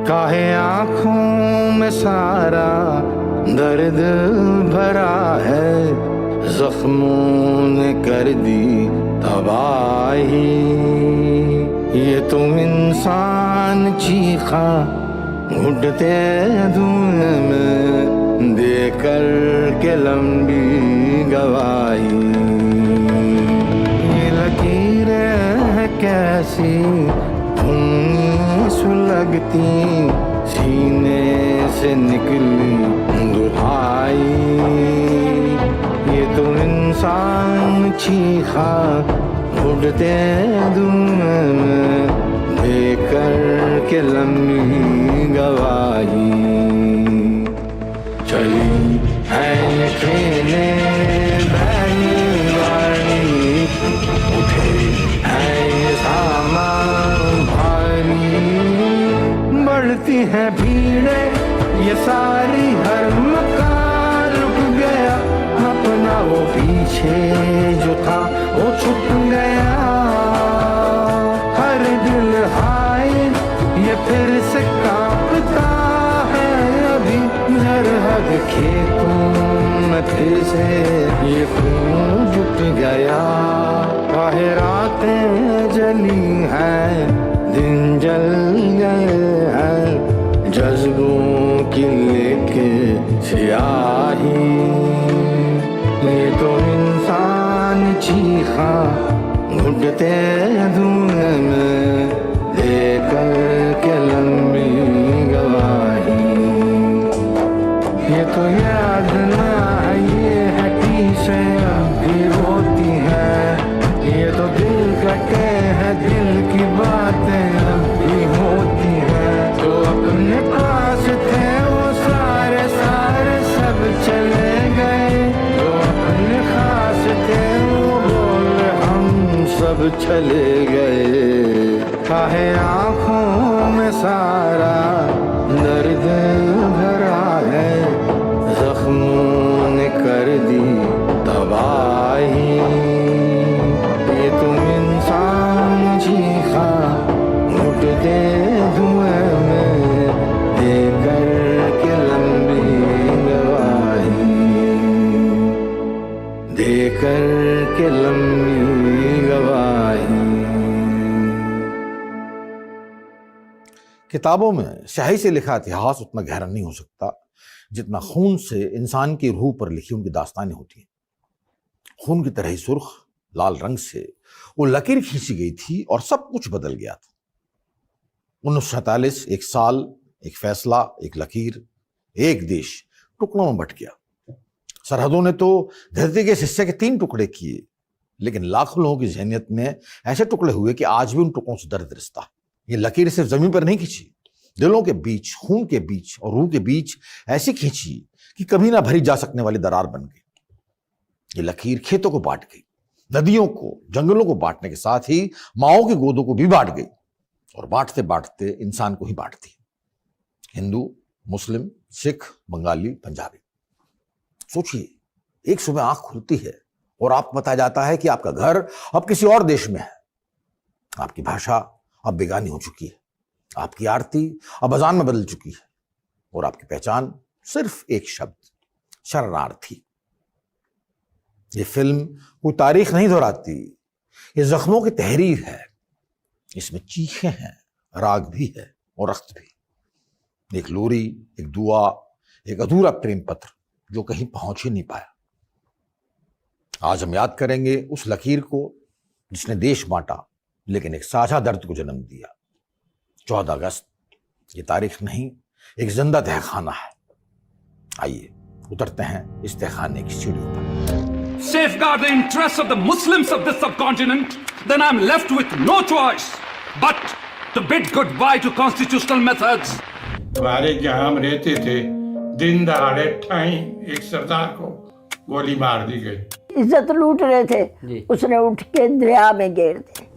काहे आँखों में सारा दर्द भरा है, जख्मों ने कर दी तबाही। ये तुम इंसान चीखा घुटते धुएं में देकर के लंबी गवाही। ये लकीरें हैं कैसी सुलगती, सीने से निकली दुहाई। ये तो इंसान चीखा उड़ते धुएं में देकर के लंबी गवाही। चली है खेले बैलगाड़ी, उठे है सामान भारी। बढ़ती है भीड़े ये सारी, हर मकान रुक गया, अपना वो पीछे जो था वो छुप गया। हर दिल हाय ये फिर से कांपता है, अभी सरहद खेतों में फिर से ये खून जुट गया। काहे रातें जली हैं, दिन जल गए हैं, जज्बों की लेके स्याही। ये तो इंसान चीखा घुटते धुएं में देकर के लंबी गवाही। ये तो याद ना है ये हटी से भी रोती है, ये तो दिल कटे हैं, दिल की बातें भी होती हैं। जो अपने पास थे वो सारे सारे सब चले गए, जो अपने खास थे वो बोले हम सब चले गए। काहे आँखों में सारा दर्द भरा है, जख्मों ने कर दी तबाही। ये तुम इंसान चीखा घुटते धुएं में देकर के लंबी गवाही, देकर के लंबी गवाही। किताबों में स्याही से लिखा इतिहास उतना गहरा नहीं हो सकता जितना खून से इंसान की रूह पर लिखी उनकी दास्तानें होती हैं। खून की तरह ही सुर्ख लाल रंग से वो लकीर खींची गई थी और सब कुछ बदल गया था। 1947 एक साल, एक फैसला, एक लकीर, एक देश टुकड़ों में बट गया। सरहदों ने तो धरती के इस हिस्से के 3 टुकड़े किए, लेकिन लाखों लोगों की ज़हनियत में ऐसे टुकड़े हुए कि आज भी उन टुकड़ों से दर्द रिश्ता है। ये लकीर सिर्फ जमीन पर नहीं खींची, दिलों के बीच, खून के बीच और रूह के बीच ऐसी खींची कि कभी ना भरी जा सकने वाली दरार बन गई। ये लकीर खेतों को बांट गई, नदियों को, जंगलों को बांटने के साथ ही माओं की गोदों को भी बांट गई, और बांटते बांटते इंसान को ही बांटती है। हिंदू, मुस्लिम, सिख, बंगाली, पंजाबी। सोचिए, एक सुबह आंख खुलती है और आपको बताया जाता है कि आपका घर अब किसी और देश में है। आपकी भाषा अब बेगानी हो चुकी है, आपकी आरती अब अजान में बदल चुकी है, और आपकी पहचान सिर्फ एक शब्द, शरणार्थी। ये फिल्म कोई तारीख नहीं दोहराती, ये जख्मों की तहरीर है। इसमें चीखें हैं, राग भी है और रख्त भी। एक लोरी, एक दुआ, एक अधूरा प्रेम पत्र जो कहीं पहुंच ही नहीं पाया। आज हम याद करेंगे उस लकीर को जिसने देश बांटा, लेकिन एक साझा दर्द को जन्म दिया। 14 अगस्त, ये तारीख नहीं, एक जिंदा तहखाना है। आइए उतरते हैं इस तहखाने की सीढ़ियों पर। Safeguard the interests of the Muslims of this subcontinent, then I'm left with no choice but to bid goodbye to constitutional methods. हमारे जहाँ हम रहते थे, दिन दहाड़े ठाई एक सरदार को गोली मार दी गई। इज्जत लूट रहे थे, उसने उठ के दरिया में गिर दी।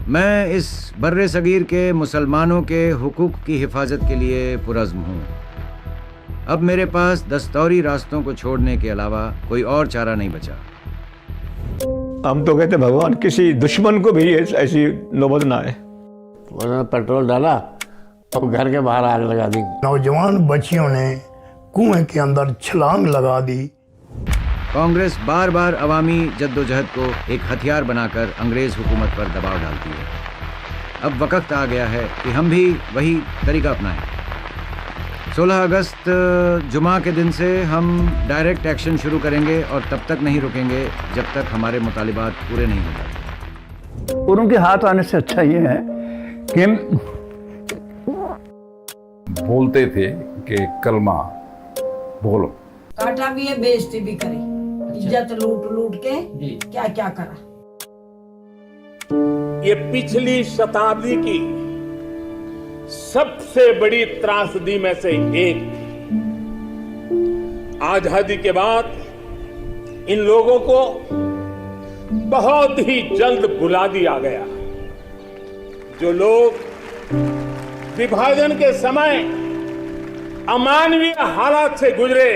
मैं इस बर्रे सगीर के मुसलमानों के हुकूक की हिफाजत के लिए पुरज़्म हूँ। अब मेरे पास दस्तौरी रास्तों को छोड़ने के अलावा कोई और चारा नहीं बचा। हम तो कहते भगवान किसी दुश्मन को भी ऐसी नौबत ना आए। उन्होंने पेट्रोल डाला तो घर के बाहर आग लगा दी। नौजवान बच्चियों ने कुएं के अंदर छलांग लगा दी। कांग्रेस बार बार अवामी जद्दोजहद को एक हथियार बनाकर अंग्रेज हुकूमत पर दबाव डालती है। अब वक्त आ गया है कि हम भी वही तरीका अपनाएं। 16 अगस्त जुमा के दिन से हम डायरेक्ट एक्शन शुरू करेंगे और तब तक नहीं रुकेंगे जब तक हमारे मुतालिबात पूरे नहीं हो जाते। और उनके हाथ आने से अच्छा ये है कि बोलते थे कि कलमा बोलो। काटा भी है, बेइज्जती भी करी, इज्जत लूट लूट के क्या क्या करा। ये पिछली शताब्दी की सबसे बड़ी त्रासदी में से एक थी। आजादी के बाद इन लोगों को बहुत ही जल्द भुला दिया गया। जो लोग विभाजन के समय अमानवीय हालात से गुजरे,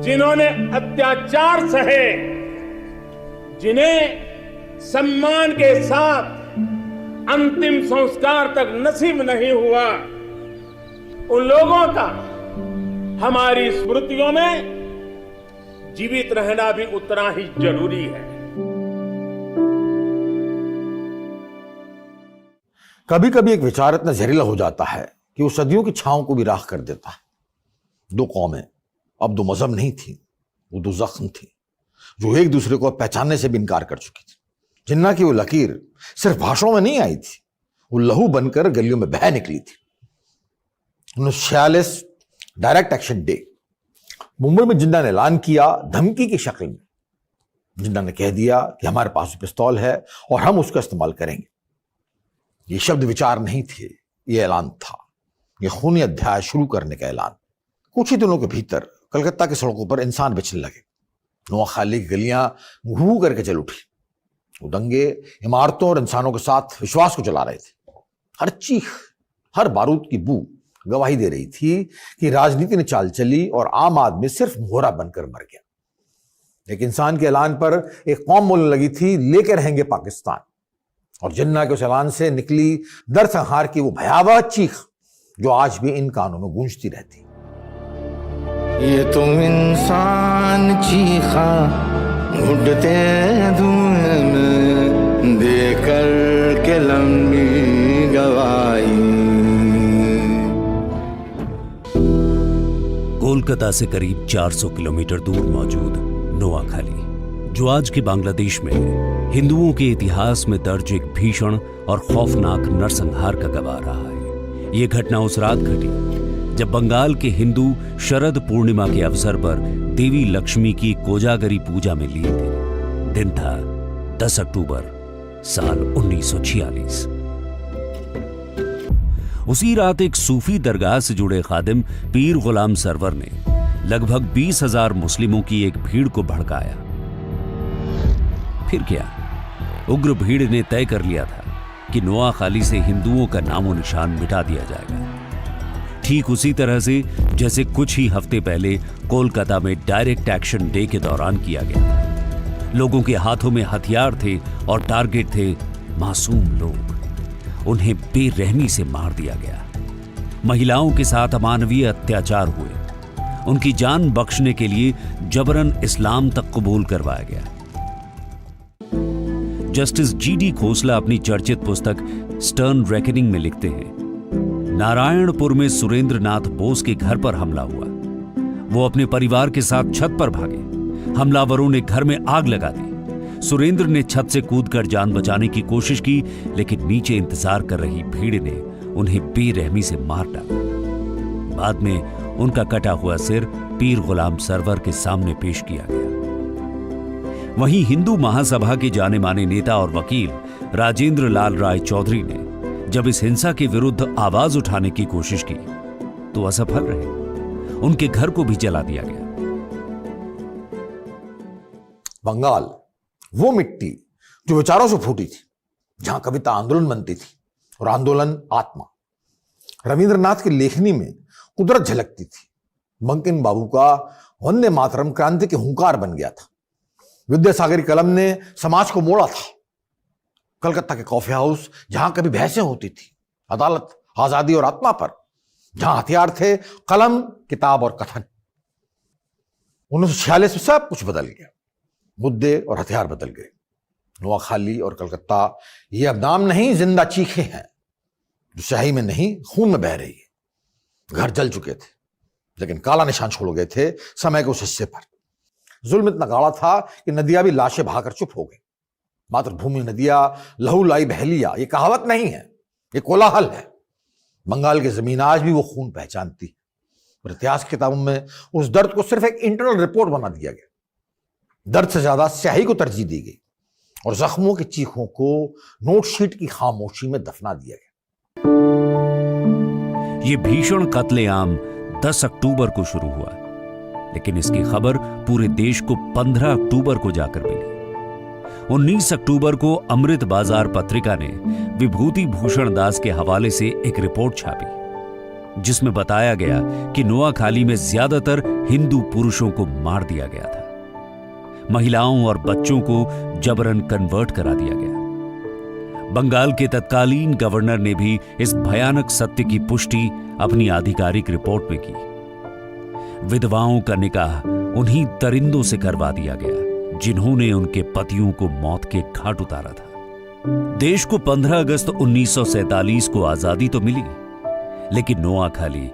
जिन्होंने अत्याचार सहे, जिन्हें सम्मान के साथ अंतिम संस्कार तक नसीब नहीं हुआ, उन लोगों का हमारी स्मृतियों में जीवित रहना भी उतना ही जरूरी है। कभी कभी एक विचार इतना जहरीला हो जाता है कि वो सदियों की छांव को भी राख कर देता है। दो कौमें, अब दो मजहब नहीं थी, वो दो जख्म थी जो एक दूसरे को पहचानने से भी इनकार कर चुकी थी। जिन्ना की वो लकीर सिर्फ भाषणों में नहीं आई थी, वो लहू बनकर गलियों में बह निकली थी। 1946 डायरेक्ट एक्शन डे मुंबई में जिन्ना ने ऐलान किया, धमकी की शक्ल में। जिन्ना ने कह दिया कि हमारे पास पिस्तौल है और हम उसका इस्तेमाल करेंगे। ये शब्द विचार नहीं थे, ये ऐलान था, ये खूनी अध्याय शुरू करने का ऐलान। कुछ ही दिनों के भीतर कलकत्ता की सड़कों पर इंसान बिछने लगे। नोआखाली की गलियां घू करके चल उठी। वो दंगे इमारतों और इंसानों के साथ विश्वास को जला रहे थे। हर चीख, हर बारूद की बू गवाही दे रही थी कि राजनीति ने चाल चली और आम आदमी सिर्फ मोहरा बनकर मर गया। एक इंसान के ऐलान पर एक कौम बोलने लगी थी, लेके रहेंगे पाकिस्तान। और जिन्ना के उस ऐलान से निकली दरसंहार की वो भयावह चीख जो आज भी इन कानों में गूंजती रहती। ये तुम इंसान चीखा घुटते धुएं में देकर के लंबी गवाही। कोलकाता से करीब 400 किलोमीटर दूर मौजूद नोआखाली, जो आज के बांग्लादेश में है, हिंदुओं के इतिहास में दर्ज एक भीषण और खौफनाक नरसंहार का गवाह रहा है। ये घटना उस रात घटी जब बंगाल के हिंदू शरद पूर्णिमा के अवसर पर देवी लक्ष्मी की कोजागरी पूजा में लिए थे। दिन था 10 अक्टूबर साल 1946। उसी रात एक सूफी दरगाह से जुड़े खादिम पीर गुलाम सरवर ने लगभग 20,000 मुस्लिमों की एक भीड़ को भड़काया। फिर क्या, उग्र भीड़ ने तय कर लिया था कि नोआखाली से हिंदुओं का नामो निशान मिटा दिया जाएगा। ठीक उसी तरह से जैसे कुछ ही हफ्ते पहले कोलकाता में डायरेक्ट एक्शन डे के दौरान किया गया था। लोगों के हाथों में हथियार थे और टारगेट थे मासूम लोग। उन्हें बेरहमी से मार दिया गया। महिलाओं के साथ अमानवीय अत्याचार हुए। उनकी जान बख्शने के लिए जबरन इस्लाम तक कबूल करवाया गया। जस्टिस जीडी खोसला अपनी चर्चित पुस्तक स्टर्न रेकनिंग में लिखते हैं, नारायणपुर में सुरेंद्र नाथ बोस के घर पर हमला हुआ। वो अपने परिवार के साथ छत पर भागे। हमलावरों ने घर में आग लगा दी। सुरेंद्र ने छत से कूदकर जान बचाने की कोशिश की, लेकिन नीचे इंतजार कर रही भीड़ ने उन्हें बेरहमी से मार डाला। बाद में उनका कटा हुआ सिर पीर गुलाम सरवर के सामने पेश किया गया। वहीं हिंदू महासभा के जाने माने नेता और वकील राजेंद्र लाल राय चौधरी ने जब इस हिंसा के विरुद्ध आवाज उठाने की कोशिश की तो असफल रहे। उनके घर को भी जला दिया गया। बंगाल वो मिट्टी जो विचारों से फूटी थी, जहां कविता आंदोलन बनती थी और आंदोलन आत्मा। रविंद्रनाथ की लेखनी में कुदरत झलकती थी। बंकिम बाबू का वंदे मातरम क्रांति के हुंकार बन गया था। विद्यासागर की कलम ने समाज को मोड़ा था। कलकत्ता के कॉफी हाउस जहां कभी बहसें होती थी, अदालत आजादी और आत्मा पर। जहां हथियार थे कलम, किताब और कथन। 1946 में सब कुछ बदल गया, मुद्दे और हथियार बदल गए। नोआखाली और कलकत्ता ये अब नाम नहीं, जिंदा चीखें हैं जो स्याही में नहीं खून में बह रही है। घर जल चुके थे लेकिन काला निशान छोड़ गए थे समय के उस हिस्से पर। जुल्म इतना गाढ़ा था कि नदियां भी लाशें बहाकर चुप हो गई। मातृभूमि नदियां लहू लाई बहलिया, ये कहावत नहीं है, ये कोलाहल है। बंगाल की जमीन आज भी वो खून पहचानती। और इतिहास की किताबों में उस दर्द को सिर्फ एक इंटरनल रिपोर्ट बना दिया गया। दर्द से ज्यादा स्याही को तरजीह दी गई और जख्मों की चीखों को नोटशीट की खामोशी में दफना दिया गया। ये भीषण कत्लेआम 10 अक्टूबर को शुरू हुआ, लेकिन इसकी खबर पूरे देश को 15 अक्टूबर को जाकर मिली। 19 अक्टूबर को अमृत बाजार पत्रिका ने विभूति भूषण दास के हवाले से एक रिपोर्ट छापी जिसमें बताया गया कि नोआखाली में ज्यादातर हिंदू पुरुषों को मार दिया गया था। महिलाओं और बच्चों को जबरन कन्वर्ट करा दिया गया। बंगाल के तत्कालीन गवर्नर ने भी इस भयानक सत्य की पुष्टि अपनी आधिकारिक रिपोर्ट में की। विधवाओं का निकाह उन्हीं दरिंदों से करवा दिया गया जिन्होंने उनके पतियों को मौत के घाट उतारा था। देश को 15 अगस्त 1947 को आजादी तो मिली, लेकिन नोआखाली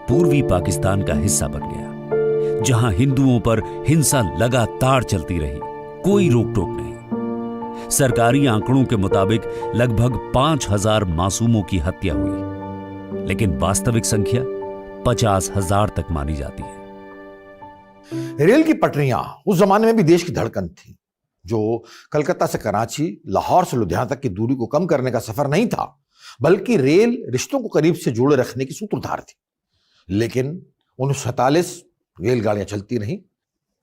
पूर्वी पाकिस्तान का हिस्सा बन गया, जहां हिंदुओं पर हिंसा लगातार चलती रही, कोई रोक टोक नहीं। सरकारी आंकड़ों के मुताबिक लगभग 5000 मासूमों की हत्या हुई, लेकिन वास्तविक संख्या 50,000 तक मानी जाती है। रेल की पटरियां उस जमाने में भी देश की धड़कन थी, जो कलकत्ता से कराची, लाहौर से लुधियाना तक की दूरी को कम करने का सफर नहीं था, बल्कि रेल रिश्तों को करीब से जोड़े रखने की सूत्रधार थी। लेकिन 1947 रेलगाड़ियां चलती रहीं,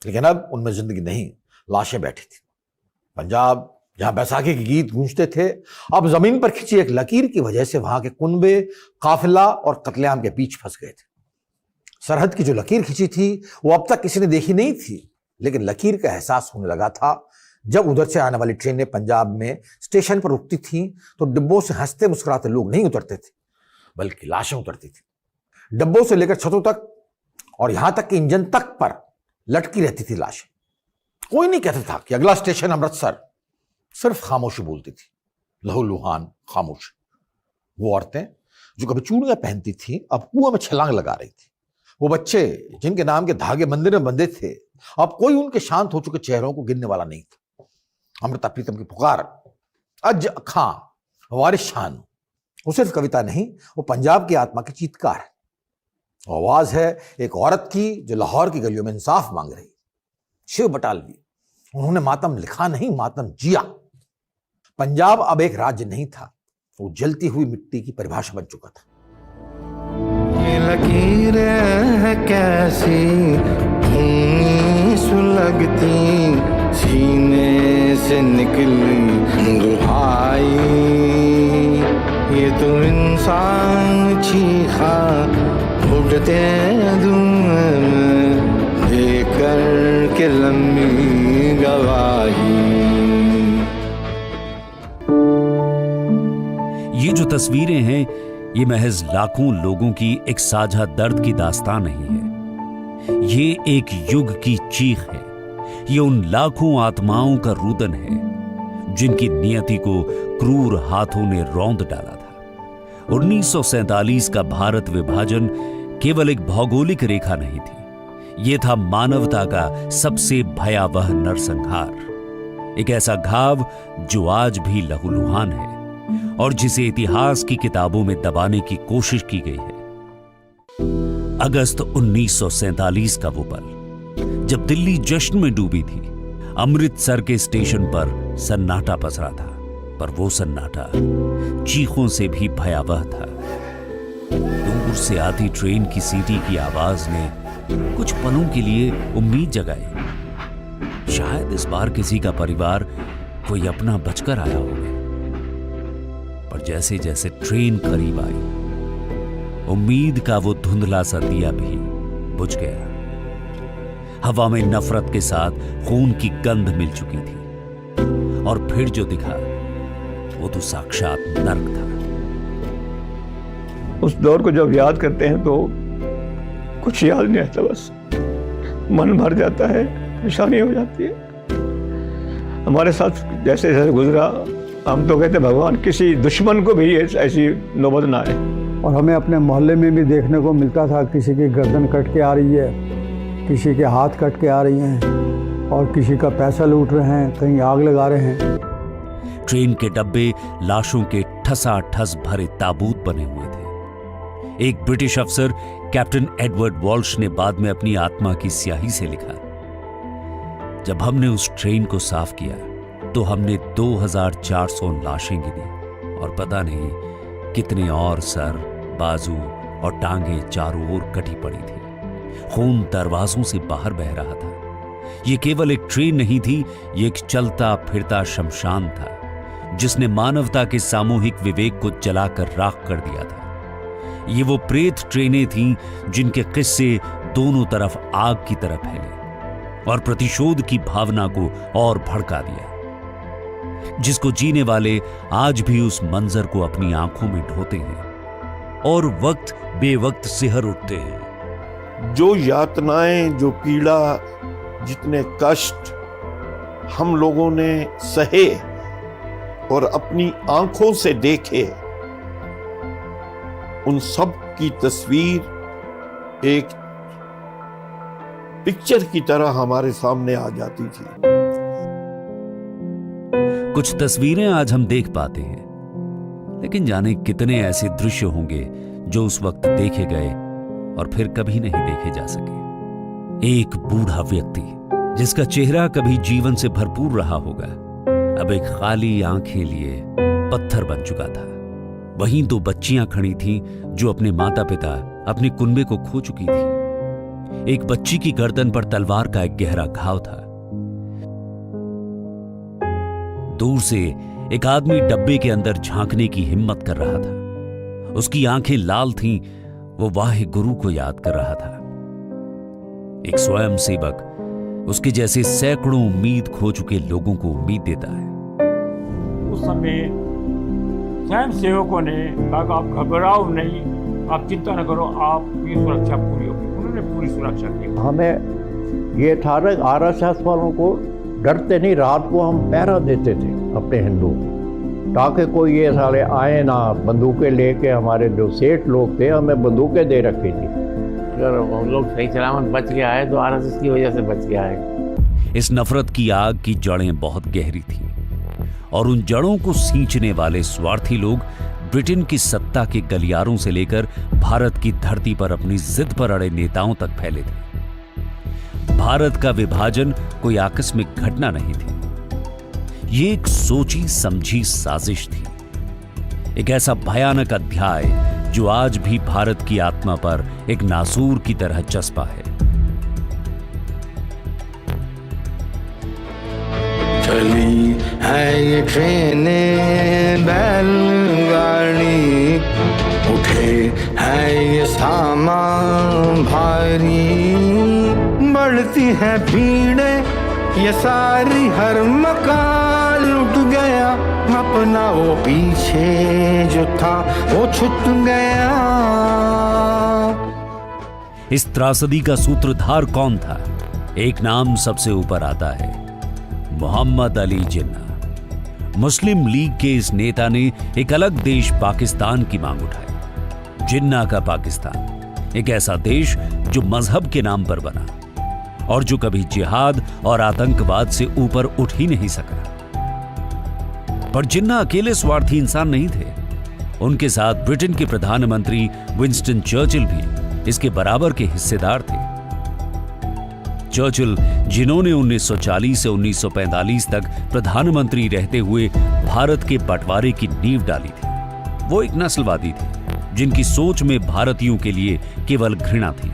लेकिन अब उनमें जिंदगी नहीं, लाशें बैठी थी। पंजाब, जहां बैसाखी के गीत गूंजते थे, अब जमीन पर खिंची एक लकीर की वजह से वहां के कुनबे, काफिला और कत्लेआम के बीच फंस गए थे। सरहद की जो लकीर खिंची थी वो अब तक किसी ने देखी नहीं थी, लेकिन लकीर का एहसास होने लगा था जब उधर से आने वाली ट्रेनें पंजाब में स्टेशन पर रुकती थीं तो डिब्बों से हंसते मुस्कुराते लोग नहीं उतरते थे, बल्कि लाशें उतरती थी। डिब्बों से लेकर छतों तक और यहां तक कि इंजन तक पर लटकी रहती थी लाशें। कोई नहीं कहता था कि अगला स्टेशन अमृतसर, सिर्फ खामोशी बोलती थी, लहूलुहान खामोशी। वो औरतें जो कभी चूड़ियां पहनती थी अब कुआं में छलांग लगा रही थी। वो बच्चे जिनके नाम के धागे मंदिर में बंधे थे, अब कोई उनके शांत हो चुके चेहरों को गिनने वाला नहीं था। अमृता प्रीतम की पुकार, अज खां, वारिस शान, वो सिर्फ कविता नहीं, वो पंजाब की आत्मा की चीत्कार है। आवाज है एक औरत की जो लाहौर की गलियों में इंसाफ मांग रही। शिव बटालवी, उन्होंने मातम लिखा नहीं, मातम जिया। पंजाब अब एक राज्य नहीं था, वो जलती हुई मिट्टी की परिभाषा बन चुका था। ये लकीरें है कैसी धुनी सुलगती, सीने से निकली दुहाई। ये तो इंसान चीखा उठते धुएं में, देकर के लंबी गवाही। ये जो तस्वीरें हैं, ये महज लाखों लोगों की एक साझा दर्द की दास्तान नहीं है। ये एक युग की चीख है। ये उन लाखों आत्माओं का रुदन है जिनकी नियति को क्रूर हाथों ने रौंद डाला था। 1947 का भारत विभाजन केवल एक भौगोलिक रेखा नहीं थी, यह था मानवता का सबसे भयावह नरसंहार। एक ऐसा घाव जो आज भी लहूलुहान है और जिसे इतिहास की किताबों में दबाने की कोशिश की गई है। अगस्त 1947 का वो पल जब दिल्ली जश्न में डूबी थी, अमृतसर के स्टेशन पर सन्नाटा पसरा था, पर वो सन्नाटा चीखों से भी भयावह था। दूर से आती ट्रेन की सीटी की आवाज ने कुछ पलों के लिए उम्मीद जगाई। शायद इस बार किसी का परिवार कोई अपना बचकर आया होगा। पर जैसे जैसे ट्रेन करीब आई, उम्मीद का वो धुंधला सा दिया भी बुझ गया। हवा में नफरत के साथ खून की गंध मिल चुकी थी और फिर जो दिखा वो तो साक्षात नर्क था। उस दौर को जब याद करते हैं तो कुछ याद नहीं आता, बस मन भर जाता है, परेशानी हो जाती है। हमारे साथ जैसे जैसे गुजरा, हम तो कहते भगवान किसी दुश्मन को भी ऐसी नौबत ना आए। और हमें अपने मोहल्ले में भी देखने को मिलता था, किसी की गर्दन कट के आ रही है, किसी के हाथ कट के आ रही हैं और किसी का पैसा लूट रहे हैं, कहीं आग लगा रहे हैं। ट्रेन के डब्बे लाशों के ठसाठस भरे ताबूत बने हुए थे। एक ब्रिटिश अफसर कैप्टन एडवर्ड वॉल्श ने बाद में अपनी आत्मा की स्याही से लिखा, जब हमने उस ट्रेन को साफ किया तो हमने 2400 लाशें गिनी और पता नहीं कितने और सर, बाजू और टांगे चारों ओर कटी पड़ी थी। खून दरवाजों से बाहर बह रहा था। यह केवल एक ट्रेन नहीं थी, यह एक चलता फिरता शमशान था जिसने मानवता के सामूहिक विवेक को जलाकर राख कर दिया था। ये वो प्रेत ट्रेनें थीं जिनके किस्से दोनों तरफ आग की तरह फैले और प्रतिशोध की भावना को और भड़का दिया, जिसको जीने वाले आज भी उस मंजर को अपनी आंखों में ढोते हैं और वक्त बेवक्त सिहर उठते हैं। जो यातनाएं, जो पीड़ा, जितने कष्ट हम लोगों ने सहे और अपनी आंखों से देखे, उन सब की तस्वीर एक पिक्चर की तरह हमारे सामने आ जाती थी। कुछ तस्वीरें आज हम देख पाते हैं, लेकिन जाने कितने ऐसे दृश्य होंगे जो उस वक्त देखे गए और फिर कभी नहीं देखे जा सके। एक बूढ़ा व्यक्ति जिसका चेहरा कभी जीवन से भरपूर रहा होगा, अब एक खाली आंखें लिए पत्थर बन चुका था। वहीं 2 बच्चियां खड़ी थीं जो अपने माता पिता, अपने कुनबे को खो चुकी थीं। एक बच्ची की गर्दन पर तलवार का एक गहरा घाव था। दूर से एक आदमी डब्बे के अंदर झांकने की हिम्मत कर रहा था। उसकी आंखें लाल थीं, वो वाहे गुरु को याद कर रहा था। एक स्वयंसेवक उसके जैसे सैकड़ों उम्मीद खो चुके लोगों को उम्मीद देता है। उस समय स्वयं सेवकों ने कहा कि आप घबराओ नहीं, आप चिंता न करो, आपकी सुरक्षा पूरी होगी। उन्होंने पूरी सुरक्षा की। हमें ये था ना, RSS वालों को डरते नहीं, रात को हम पहरा देते थे अपने हिंदू, ताकि कोई ये साले आए ना बंदूकें लेके। हमारे जो सेठ लोग थे हमें बंदूकें दे रखी थी। अगर हम लोग सही सलामत बच के आए तो RSS की वजह से बच के आए। इस नफरत की आग की जड़ें बहुत गहरी थीं और उन जड़ों को सींचने वाले स्वार्थी लोग ब्रिटेन की सत्ता के गलियारों से लेकर भारत की धरती पर अपनी जिद पर अड़े नेताओं तक फैले थे। भारत का विभाजन कोई आकस्मिक घटना नहीं थी, ये एक सोची समझी साजिश थी, एक ऐसा भयानक अध्याय जो आज भी भारत की आत्मा पर एक नासूर की तरह चस्पा है। चली है ये ट्रेनें बैलगाड़ी, उठे है ये सामान भारी, बढ़ती है भीड़ें ये सारी, हर मकान लुट गया अपना, वो पीछे जो था वो छूट गया। इस त्रासदी का सूत्रधार कौन था? एक नाम सबसे ऊपर आता है, मोहम्मद अली जिन्ना। मुस्लिम लीग के इस नेता ने एक अलग देश पाकिस्तान की मांग उठाई। जिन्ना का पाकिस्तान, एक ऐसा देश जो मजहब के नाम पर बना और जो कभी जिहाद और आतंकवाद से ऊपर उठ ही नहीं सका। पर जिन्ना अकेले स्वार्थी इंसान नहीं थे, उनके साथ ब्रिटेन के प्रधानमंत्री विंस्टन चर्चिल भी इसके बराबर के हिस्सेदार थे। चर्चिल, जिन्होंने 1940 से 1945 तक प्रधानमंत्री रहते हुए भारत के बंटवारे की नींव डाली थी, वो एक नस्लवादी थे जिनकी सोच में भारतीयों के लिए केवल घृणा थी।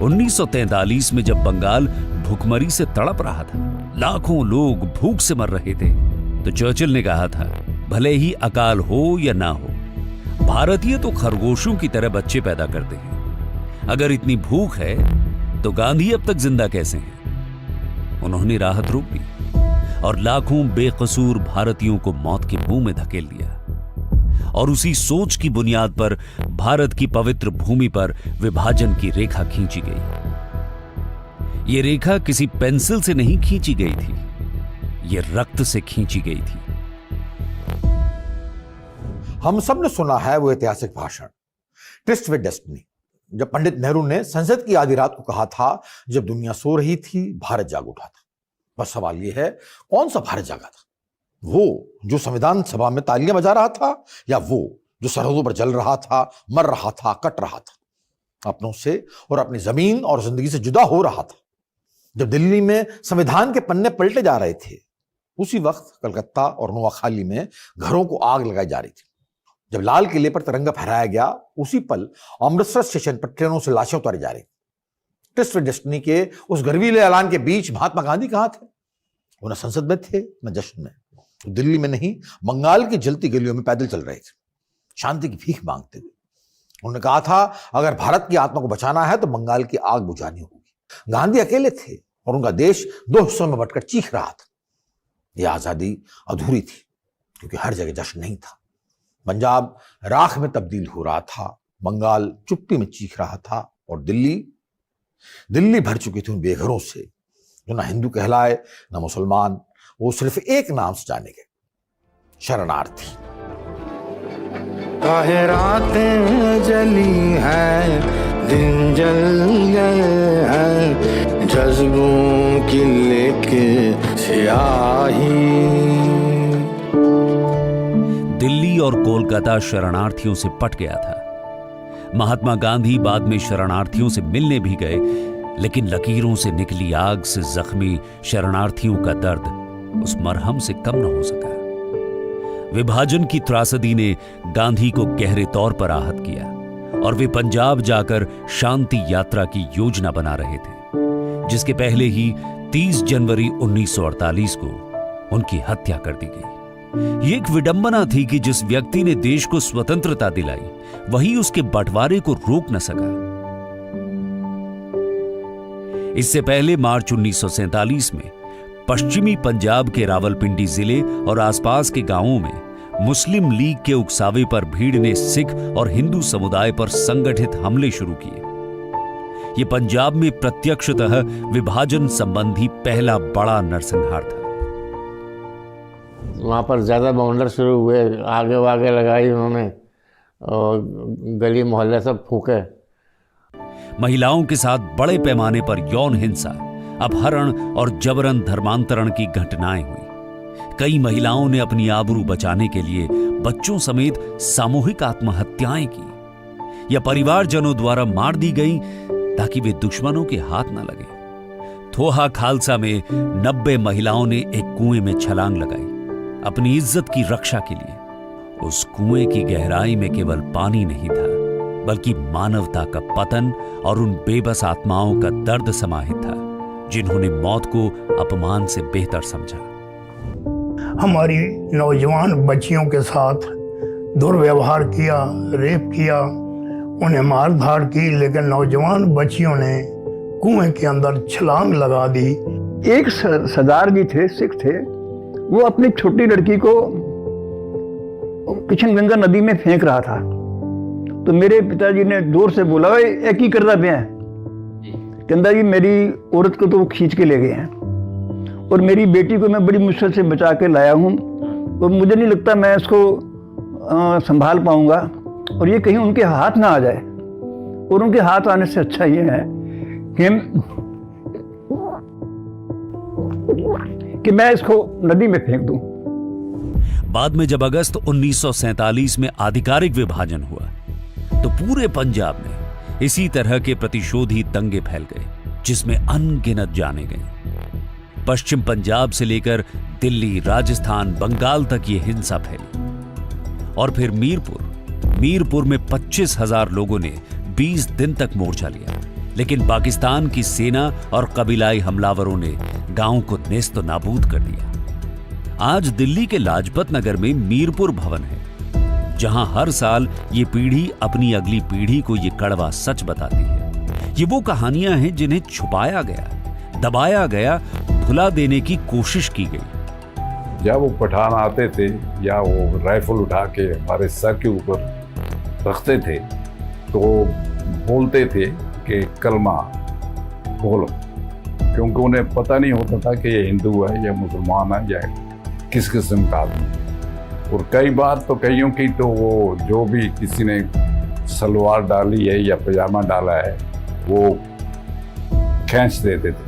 1943 में जब बंगाल भूखमरी से तड़प रहा था, लाखों लोग भूख से मर रहे थे, तो चर्चिल ने कहा था, भले ही अकाल हो या ना हो, भारतीय तो खरगोशों की तरह बच्चे पैदा करते हैं। अगर इतनी भूख है तो गांधी अब तक जिंदा कैसे हैं? उन्होंने राहत रोक दी और लाखों बेकसूर भारतीयों को मौत के मुंह में धकेल दिया। और उसी सोच की बुनियाद पर भारत की पवित्र भूमि पर विभाजन की रेखा खींची गई। यह रेखा किसी पेंसिल से नहीं खींची गई थी, यह रक्त से खींची गई थी। हम सब ने सुना है वो ऐतिहासिक भाषण ट्रिस्ट विद डेस्टिनी, जब पंडित नेहरू ने संसद की आधी रात को कहा था, जब दुनिया सो रही थी भारत जाग उठा था। बस सवाल यह है, कौन सा भारत जागा था? वो जो संविधान सभा में तालियां बजा रहा था, या वो जो सरहदों पर जल रहा था, मर रहा था, कट रहा था, अपनों से और अपनी जमीन और जिंदगी से जुदा हो रहा था? जब दिल्ली में संविधान के पन्ने पलटे जा रहे थे, उसी वक्त कलकत्ता और नोआखाली में घरों को आग लगाई जा रही थी। जब लाल किले पर तिरंगा फहराया गया, उसी पल अमृतसर स्टेशन पर ट्रेनों से लाशें उतारी जा रही। ट्रिस्ट विद डेस्टिनी के उस गर्वीले ऐलान के बीच महात्मा गांधी कहां थे? वो न संसद में थे, न जश्न में। तो दिल्ली में नहीं, बंगाल की जलती गलियों में पैदल चल रहे थे, शांति की भीख मांगते हुए। उन्होंने कहा था, अगर भारत की आत्मा को बचाना है तो बंगाल की आग बुझानी होगी। गांधी अकेले थे और उनका देश दो हिस्सों में बंटकर चीख रहा था। यह आजादी अधूरी थी क्योंकि हर जगह जश्न नहीं था। पंजाब राख में तब्दील हो रहा था, बंगाल चुप्पी में चीख रहा था, और दिल्ली भर चुकी थी उन बेघरों से जो ना हिंदू कहलाए ना मुसलमान। वो सिर्फ एक नाम से जाने गए, शरणार्थी। काहे रातें जली हैं, दिन जल गए हैं, जज्बों की लेके स्याही। दिल्ली और कोलकाता शरणार्थियों से पट गया था। महात्मा गांधी बाद में शरणार्थियों से मिलने भी गए, लेकिन लकीरों से निकली आग से जख्मी शरणार्थियों का दर्द उस मरहम से कम न हो सका। विभाजन की त्रासदी ने गांधी को गहरे तौर पर आहत किया और वे पंजाब जाकर शांति यात्रा की योजना बना रहे थे, जिसके पहले ही 30 जनवरी 1948 को उनकी हत्या कर दी गई। ये एक विडंबना थी कि जिस व्यक्ति ने देश को स्वतंत्रता दिलाई, वही उसके बंटवारे को रोक न सका। इससे पहले मार्च 1947 में पश्चिमी पंजाब के रावलपिंडी जिले और आसपास के गांवों में मुस्लिम लीग के उकसावे पर भीड़ ने सिख और हिंदू समुदाय पर संगठित हमले शुरू किए। यह पंजाब में प्रत्यक्षतः विभाजन संबंधी पहला बड़ा नरसंहार था। वहाँ पर ज़्यादा बाउंडर शुरू हुए, आगे वागे लगाई उन्होंने, और गली मोहल्ले सब फूके। महिलाओं के साथ बड़े पैमाने पर यौन हिंसा, अपहरण और जबरन धर्मांतरण की घटनाएं हुई। कई महिलाओं ने अपनी आबरू बचाने के लिए बच्चों समेत सामूहिक आत्महत्याएं की या परिवारजनों द्वारा मार दी गईं ताकि वे दुश्मनों के हाथ न लगे। थोहा खालसा में 90 महिलाओं ने एक कुएं में छलांग लगाई अपनी इज्जत की रक्षा के लिए। उस कुएं की गहराई में केवल पानी नहीं था, बल्कि मानवता का पतन और उन बेबस आत्माओं का दर्द समाहित था जिन्होंने मौत को अपमान से बेहतर समझा। हमारी नौजवान बच्चियों के साथ दुर्व्यवहार किया, रेप किया, उन्हें मार धाड़ की, लेकिन नौजवान बच्चियों ने कुएं के अंदर छलांग लगा दी। एक सरदार जी थे, सिख थे, वो अपनी छोटी लड़की को किशन गंगा नदी में फेंक रहा था, तो मेरे पिताजी ने जोर से बोला, ए की करदा पिया? कहता जी मेरी औरत को तो वो खींच के ले गए हैं और मेरी बेटी को मैं बड़ी मुश्किल से बचा के लाया हूँ और मुझे नहीं लगता मैं इसको संभाल पाऊंगा और ये कहीं उनके हाथ ना आ जाए। और उनके हाथ आने से अच्छा ये है कि मैं इसको नदी में फेंक दूं। बाद में जब अगस्त 1947 में आधिकारिक विभाजन हुआ तो पूरे पंजाब में इसी तरह के प्रतिशोधी दंगे फैल गए, जिसमें अनगिनत जाने गए। पश्चिम पंजाब से लेकर दिल्ली, राजस्थान, बंगाल तक ये हिंसा फैली। और फिर मीरपुर में 25,000 लोगों ने 20 दिन तक मोर्चा लिया, लेकिन पाकिस्तान की सेना और कबीलाई हमलावरों ने गांव को नेस्त नाबूद कर दिया। आज दिल्ली के लाजपत नगर में मीरपुर भवन है, जहां हर साल ये पीढ़ी अपनी अगली पीढ़ी को ये कड़वा सच बताती है। ये वो कहानियां हैं जिन्हें छुपाया गया, दबाया गया, भुला देने की कोशिश की गई। जब वो पठान आते थे या वो राइफल उठा के हमारे सर के ऊपर रखते थे तो बोलते थे कि कलमा बोलो, क्योंकि उन्हें पता नहीं होता था कि ये हिंदू है या मुसलमान है या किस किस्म का आदमी। और कई बार तो कईयों की तो वो जो भी किसी ने सलवार डाली है या पजामा डाला है वो खींच देते थे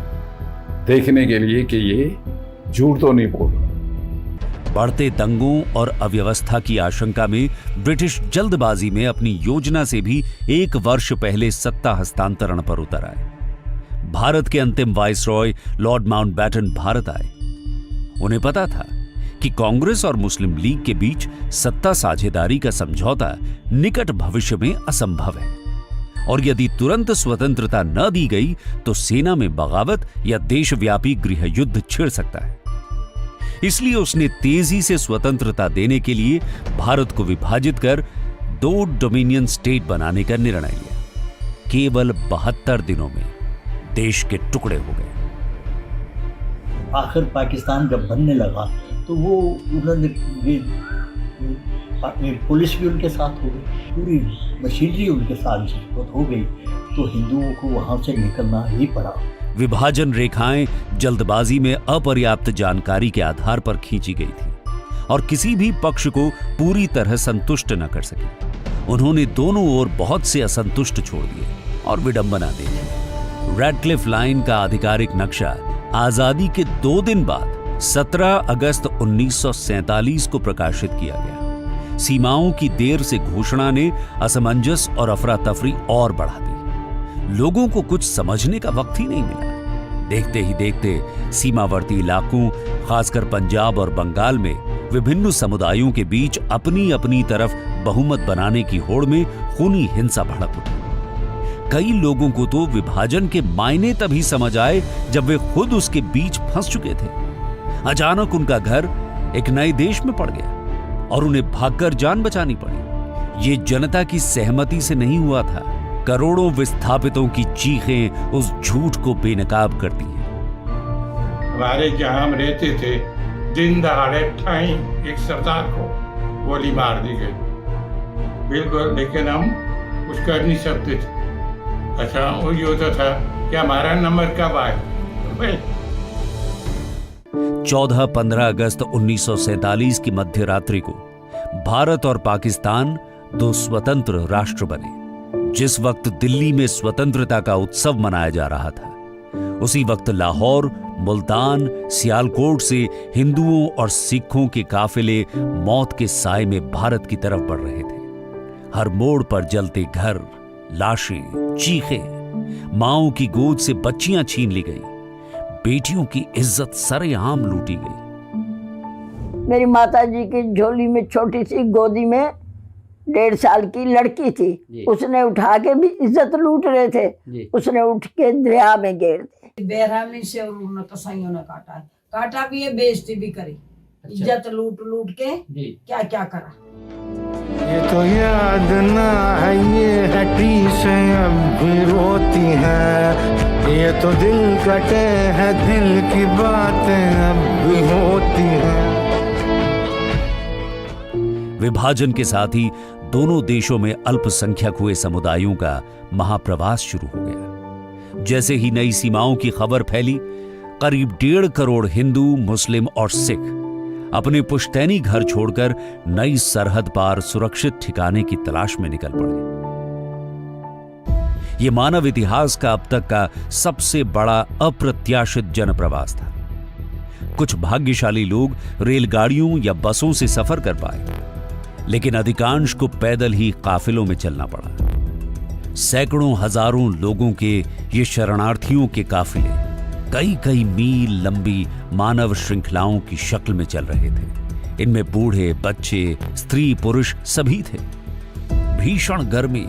देखने के लिए कि ये झूठ तो नहीं बोल रहा। बढ़ते दंगों और अव्यवस्था की आशंका में ब्रिटिश जल्दबाजी में अपनी योजना से भी 1 वर्ष पहले सत्ता हस्तांतरण पर उतर आए। भारत के अंतिम वाइसरॉय लॉर्ड माउंटबैटन भारत आए। उन्हें पता था कि कांग्रेस और मुस्लिम लीग के बीच सत्ता साझेदारी का समझौता निकट भविष्य में असंभव है और यदि तुरंत स्वतंत्रता न दी गई तो सेना में बगावत या देशव्यापी गृह युद्ध छिड़ सकता है। इसलिए उसने तेजी से स्वतंत्रता देने के लिए भारत को विभाजित कर 2 डोमिनियन स्टेट बनाने का निर्णय लिया। केवल 72 दिनों में देश के टुकड़े हो गए। आखिर पाकिस्तान जब बनने लगा तो वो उन्होंने पुलिस भी उनके साथ हो गई, पूरी मशीनरी उनके साथ हो गई, तो हिंदुओं को वहां से निकलना ही पड़ा। विभाजन रेखाएं जल्दबाजी में अपर्याप्त जानकारी के आधार पर खींची गई थी और किसी भी पक्ष को पूरी तरह संतुष्ट न कर सके। उन्होंने दोनों ओर बहुत से असंतुष्ट छोड़ दिए और विडंबना दे दी। रेडक्लिफ लाइन का आधिकारिक नक्शा आजादी के 2 दिन बाद 17 अगस्त 1947 को प्रकाशित किया गया। सीमाओं की देर से घोषणा ने असमंजस और अफरा तफरी और बढ़ा दी। लोगों को कुछ समझने का वक्त ही नहीं मिला। देखते ही देखते सीमावर्ती इलाकों, खासकर पंजाब और बंगाल में विभिन्न समुदायों के बीच अपनी अपनी तरफ बहुमत बनाने की होड़ में खूनी हिंसा भड़क उठी। कई लोगों को तो विभाजन के मायने तभी समझ आए जब वे खुद उसके बीच फंस चुके थे। अचानक उनका घर एक नए देश में पड़ गया और उन्हें भागकर जान बचानी पड़ी। ये जनता की सहमति से नहीं हुआ था। करोड़ों विस्थापितों की चीखें उस झूठ को बेनकाब करती हैं। हमारे जहां हम रहते थे, दिन दहाड़े ठाई एक सरदार को गोली मार दी गई। बिल्कुल, लेकिन हम कुछ कर नहीं सकते थे। अच्छा, वो ये होता था कि हमारा नंबर कब आए। 14-15 अगस्त 1947 की मध्य रात्रि को भारत और पाकिस्तान 2 स्वतंत्र राष्ट्र बने। जिस वक्त दिल्ली में स्वतंत्रता का उत्सव मनाया जा रहा था, उसी वक्त लाहौर, मुल्तान, सियालकोट से हिंदुओं और सिखों के काफिले मौत के साए में भारत की तरफ बढ़ रहे थे। हर मोड़ पर जलते घर, लाशें, चीखें, माओं की गोद से बच्चियां छीन ली गई, बेटियों की इज्जत सरेआम लूटी गई। मेरी माता जी की झोली में छोटी सी गोदी में 1.5 साल की लड़की थी, उसने उठा के भी इज्जत लूट रहे थे, उसने उठ के दरिया में गिर दी। बेरहमी से उन्होंने कसाईयों ने काटा भी है, बेइज्जती भी करी। इज्जत लूट के क्या क्या करा। ये तो याद ना है, ये हटी से अब भी रोती है। ये तो दिल कटे है, दिल की बातें अब भी होती हैं। विभाजन के साथ ही दोनों देशों में अल्पसंख्यक हुए समुदायों का महाप्रवास शुरू हो गया। जैसे ही नई सीमाओं की खबर फैली, करीब 1.5 करोड़ हिंदू, मुस्लिम और सिख अपने पुश्तैनी घर छोड़कर नई सरहद पार सुरक्षित ठिकाने की तलाश में निकल पड़े। यह मानव इतिहास का अब तक का सबसे बड़ा अप्रत्याशित जनप्रवास था। कुछ भाग्यशाली लोग रेलगाड़ियों या बसों से सफर कर पाए, लेकिन अधिकांश को पैदल ही काफिलों में चलना पड़ा। सैकड़ों हजारों लोगों के ये शरणार्थियों के काफिले कई मील लंबी मानव श्रृंखलाओं की शक्ल में चल रहे थे। इनमें बूढ़े, बच्चे, स्त्री, पुरुष सभी थे। भीषण गर्मी,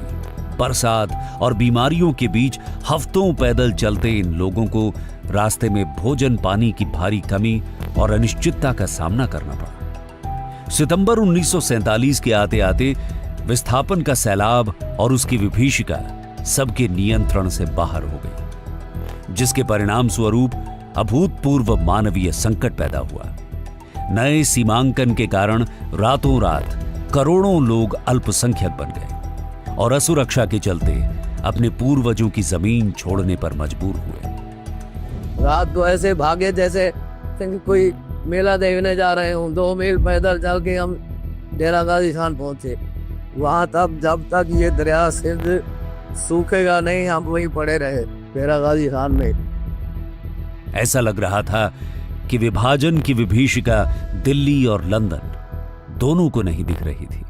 बरसात और बीमारियों के बीच हफ्तों पैदल चलते इन लोगों को रास्ते में भोजन पानी की भारी कमी और अनिश्चितता का सामना करना पड़ा। सितंबर 1947 के आते आते विस्थापन का सैलाब और उसकी विभीषिका सबके नियंत्रण से बाहर हो गई, जिसके परिणाम स्वरूप अभूतपूर्व मानवीय संकट पैदा हुआ। नए सीमांकन के कारण रातों रात करोड़ों लोग अल्पसंख्यक बन गए और असुरक्षा के चलते अपने पूर्वजों की जमीन छोड़ने पर मजबूर हुए। रात को ऐसे भागे जैसे कोई मेला देखने जा रहे हूँ। 2 मील पैदल चल के हम डेरा गाजी खान पहुंचे। वहां तक जब तक ये दरिया सिंध सूखेगा नहीं हम वहीं पड़े रहे डेरा गाजी खान में। ऐसा लग रहा था कि विभाजन की विभीषिका दिल्ली और लंदन दोनों को नहीं दिख रही थी।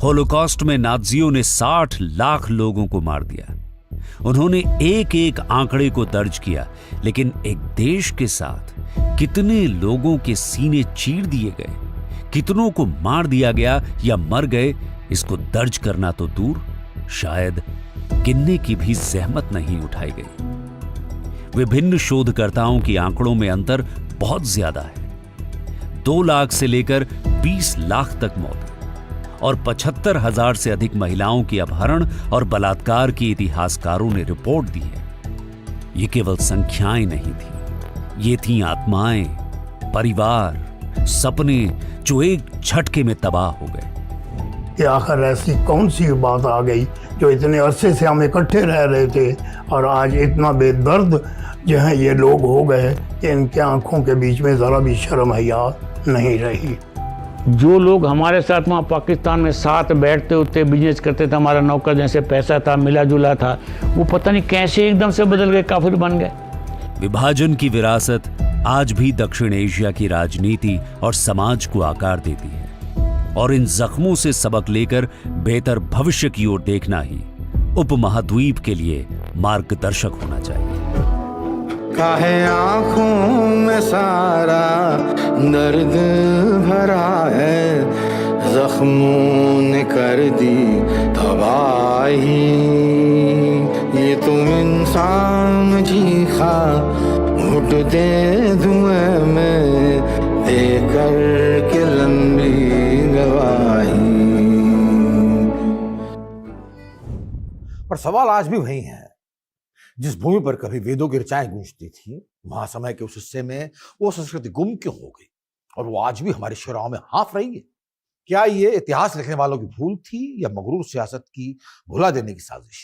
होलोकॉस्ट में नाज़ियों ने 60 लाख लोगों को मार दिया। उन्होंने एक एक आंकड़े को दर्ज किया, लेकिन एक देश के साथ कितने लोगों के सीने चीर दिए गए, कितनों को मार दिया गया या मर गए, इसको दर्ज करना तो दूर, शायद गिनने की भी जहमत नहीं उठाई गई। विभिन्न शोधकर्ताओं के आंकड़ों में अंतर बहुत ज्यादा है। 2 लाख से लेकर 20 लाख तक मौतें और 75,000 से अधिक महिलाओं के अपहरण और बलात्कार की इतिहासकारों ने रिपोर्ट दी है। ये केवल संख्याएं नहीं थी, ये थी आत्माएं, परिवार, सपने जो एक झटके में तबाह हो गए। कि आखिर ऐसी कौन सी बात आ गई जो इतने अरसे से हम इकट्ठे रह रहे थे और आज इतना बेदर्द जो है ये लोग हो गए कि इनके आंखों के बीच में ज़रा भी शर्म हया नहीं रही। जो लोग हमारे साथ वहाँ पाकिस्तान में साथ बैठते उठते बिजनेस करते थे, हमारा नौकर जैसे पैसा था, मिला जुला था, वो पता नहीं कैसे एकदम से बदल गए, काफिर बन गए। विभाजन की विरासत आज भी दक्षिण एशिया की राजनीति और समाज को आकार देती है, और इन जख्मों से सबक लेकर बेहतर भविष्य की ओर देखना ही उपमहाद्वीप के लिए मार्गदर्शक होना चाहिए। काहे आँखों में सारा दर्द भरा है, जख्मों ने कर दी तबाही, ये तुम इंसान चीखा घुटते धुएं में देकर के लंबी गवाही। पर सवाल आज भी वही है। जिस भूमि पर कभी वेदों की ऋचाएं गूंजती थी, वहां समय के उस हिस्से में वो संस्कृति गुम क्यों हो गई और वो आज भी हमारी शराहों में हाँफ रही है? क्या ये इतिहास लिखने वालों की भूल थी या मगरूर सियासत की भुला देने की साजिश?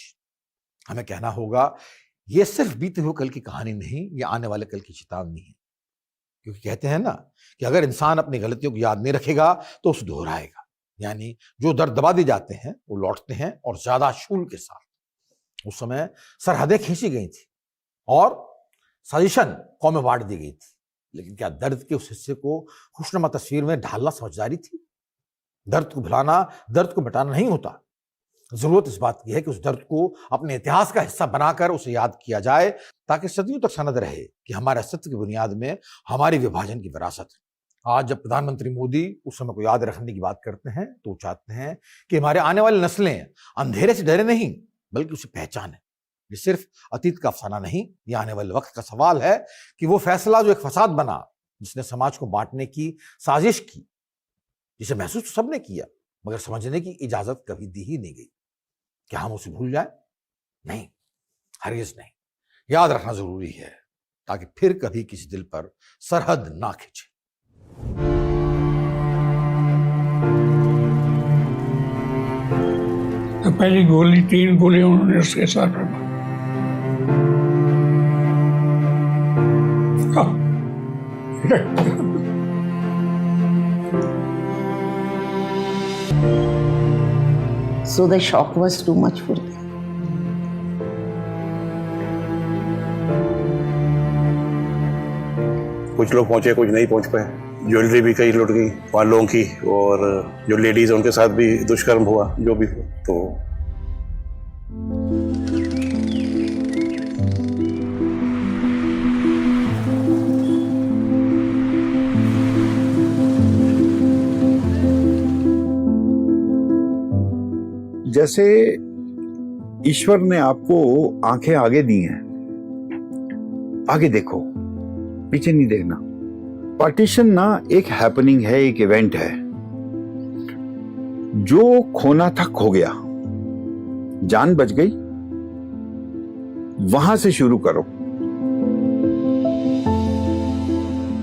हमें कहना होगा ये सिर्फ बीते हुए कल की कहानी नहीं, ये आने वाले कल की चेतावनी है। क्योंकि कहते हैं ना कि अगर इंसान अपनी गलतियों को याद नहीं रखेगा तो उसे दोहराएगा। यानी जो दर्द दबा दिए जाते हैं वो लौटते हैं और ज्यादा शूल के साथ। उस समय सरहदें खींची गई थी और साजिशन कौमें बांट दी गई थी, लेकिन क्या दर्द के उस हिस्से को खुशनुमा तस्वीर में ढालना समझदारी थी? दर्द को भुलाना, दर्द को मिटाना नहीं होता। जरूरत इस बात की है कि उस दर्द को अपने इतिहास का हिस्सा बनाकर उसे याद किया जाए, ताकि सदियों तक सनद रहे कि हमारे अस्तित्व की बुनियाद में हमारी विभाजन की विरासत है। आज जब प्रधानमंत्री मोदी उस समय को याद रखने की बात करते हैं तो चाहते हैं कि हमारे आने वाली नस्लें अंधेरे से डरे नहीं, बल्कि उसे पहचाने। ये सिर्फ अतीत का अफसाना नहीं, ये आने वाले वक्त का सवाल है कि वो फैसला जो एक फसाद बना, जिसने समाज को बांटने की साजिश की, जिसे महसूस तो सबने किया मगर समझने की इजाजत कभी दी ही नहीं गई, क्या हम उसे भूल जाएं? नहीं, हरगिज़ नहीं। याद रखना जरूरी है ताकि फिर कभी किसी दिल पर सरहद ना खींचे। तो पहली गोली 3 गोली उन्होंने उसके साथ रखा। So the shock was too much for them. कुछ लोग पहुंचे, कुछ नहीं पहुंच पाए। ज्वेलरी भी कई लुट गई वहाँ लोगों की, और जो लेडीज उनके साथ भी दुष्कर्म हुआ, जो भी हुआ। तो जैसे ईश्वर ने आपको आंखें आगे दी हैं, आगे देखो, पीछे नहीं देखना। पार्टीशन ना एक हैपनिंग है, एक इवेंट है। जो खोना था खो गया, जान बच गई, वहां से शुरू करो।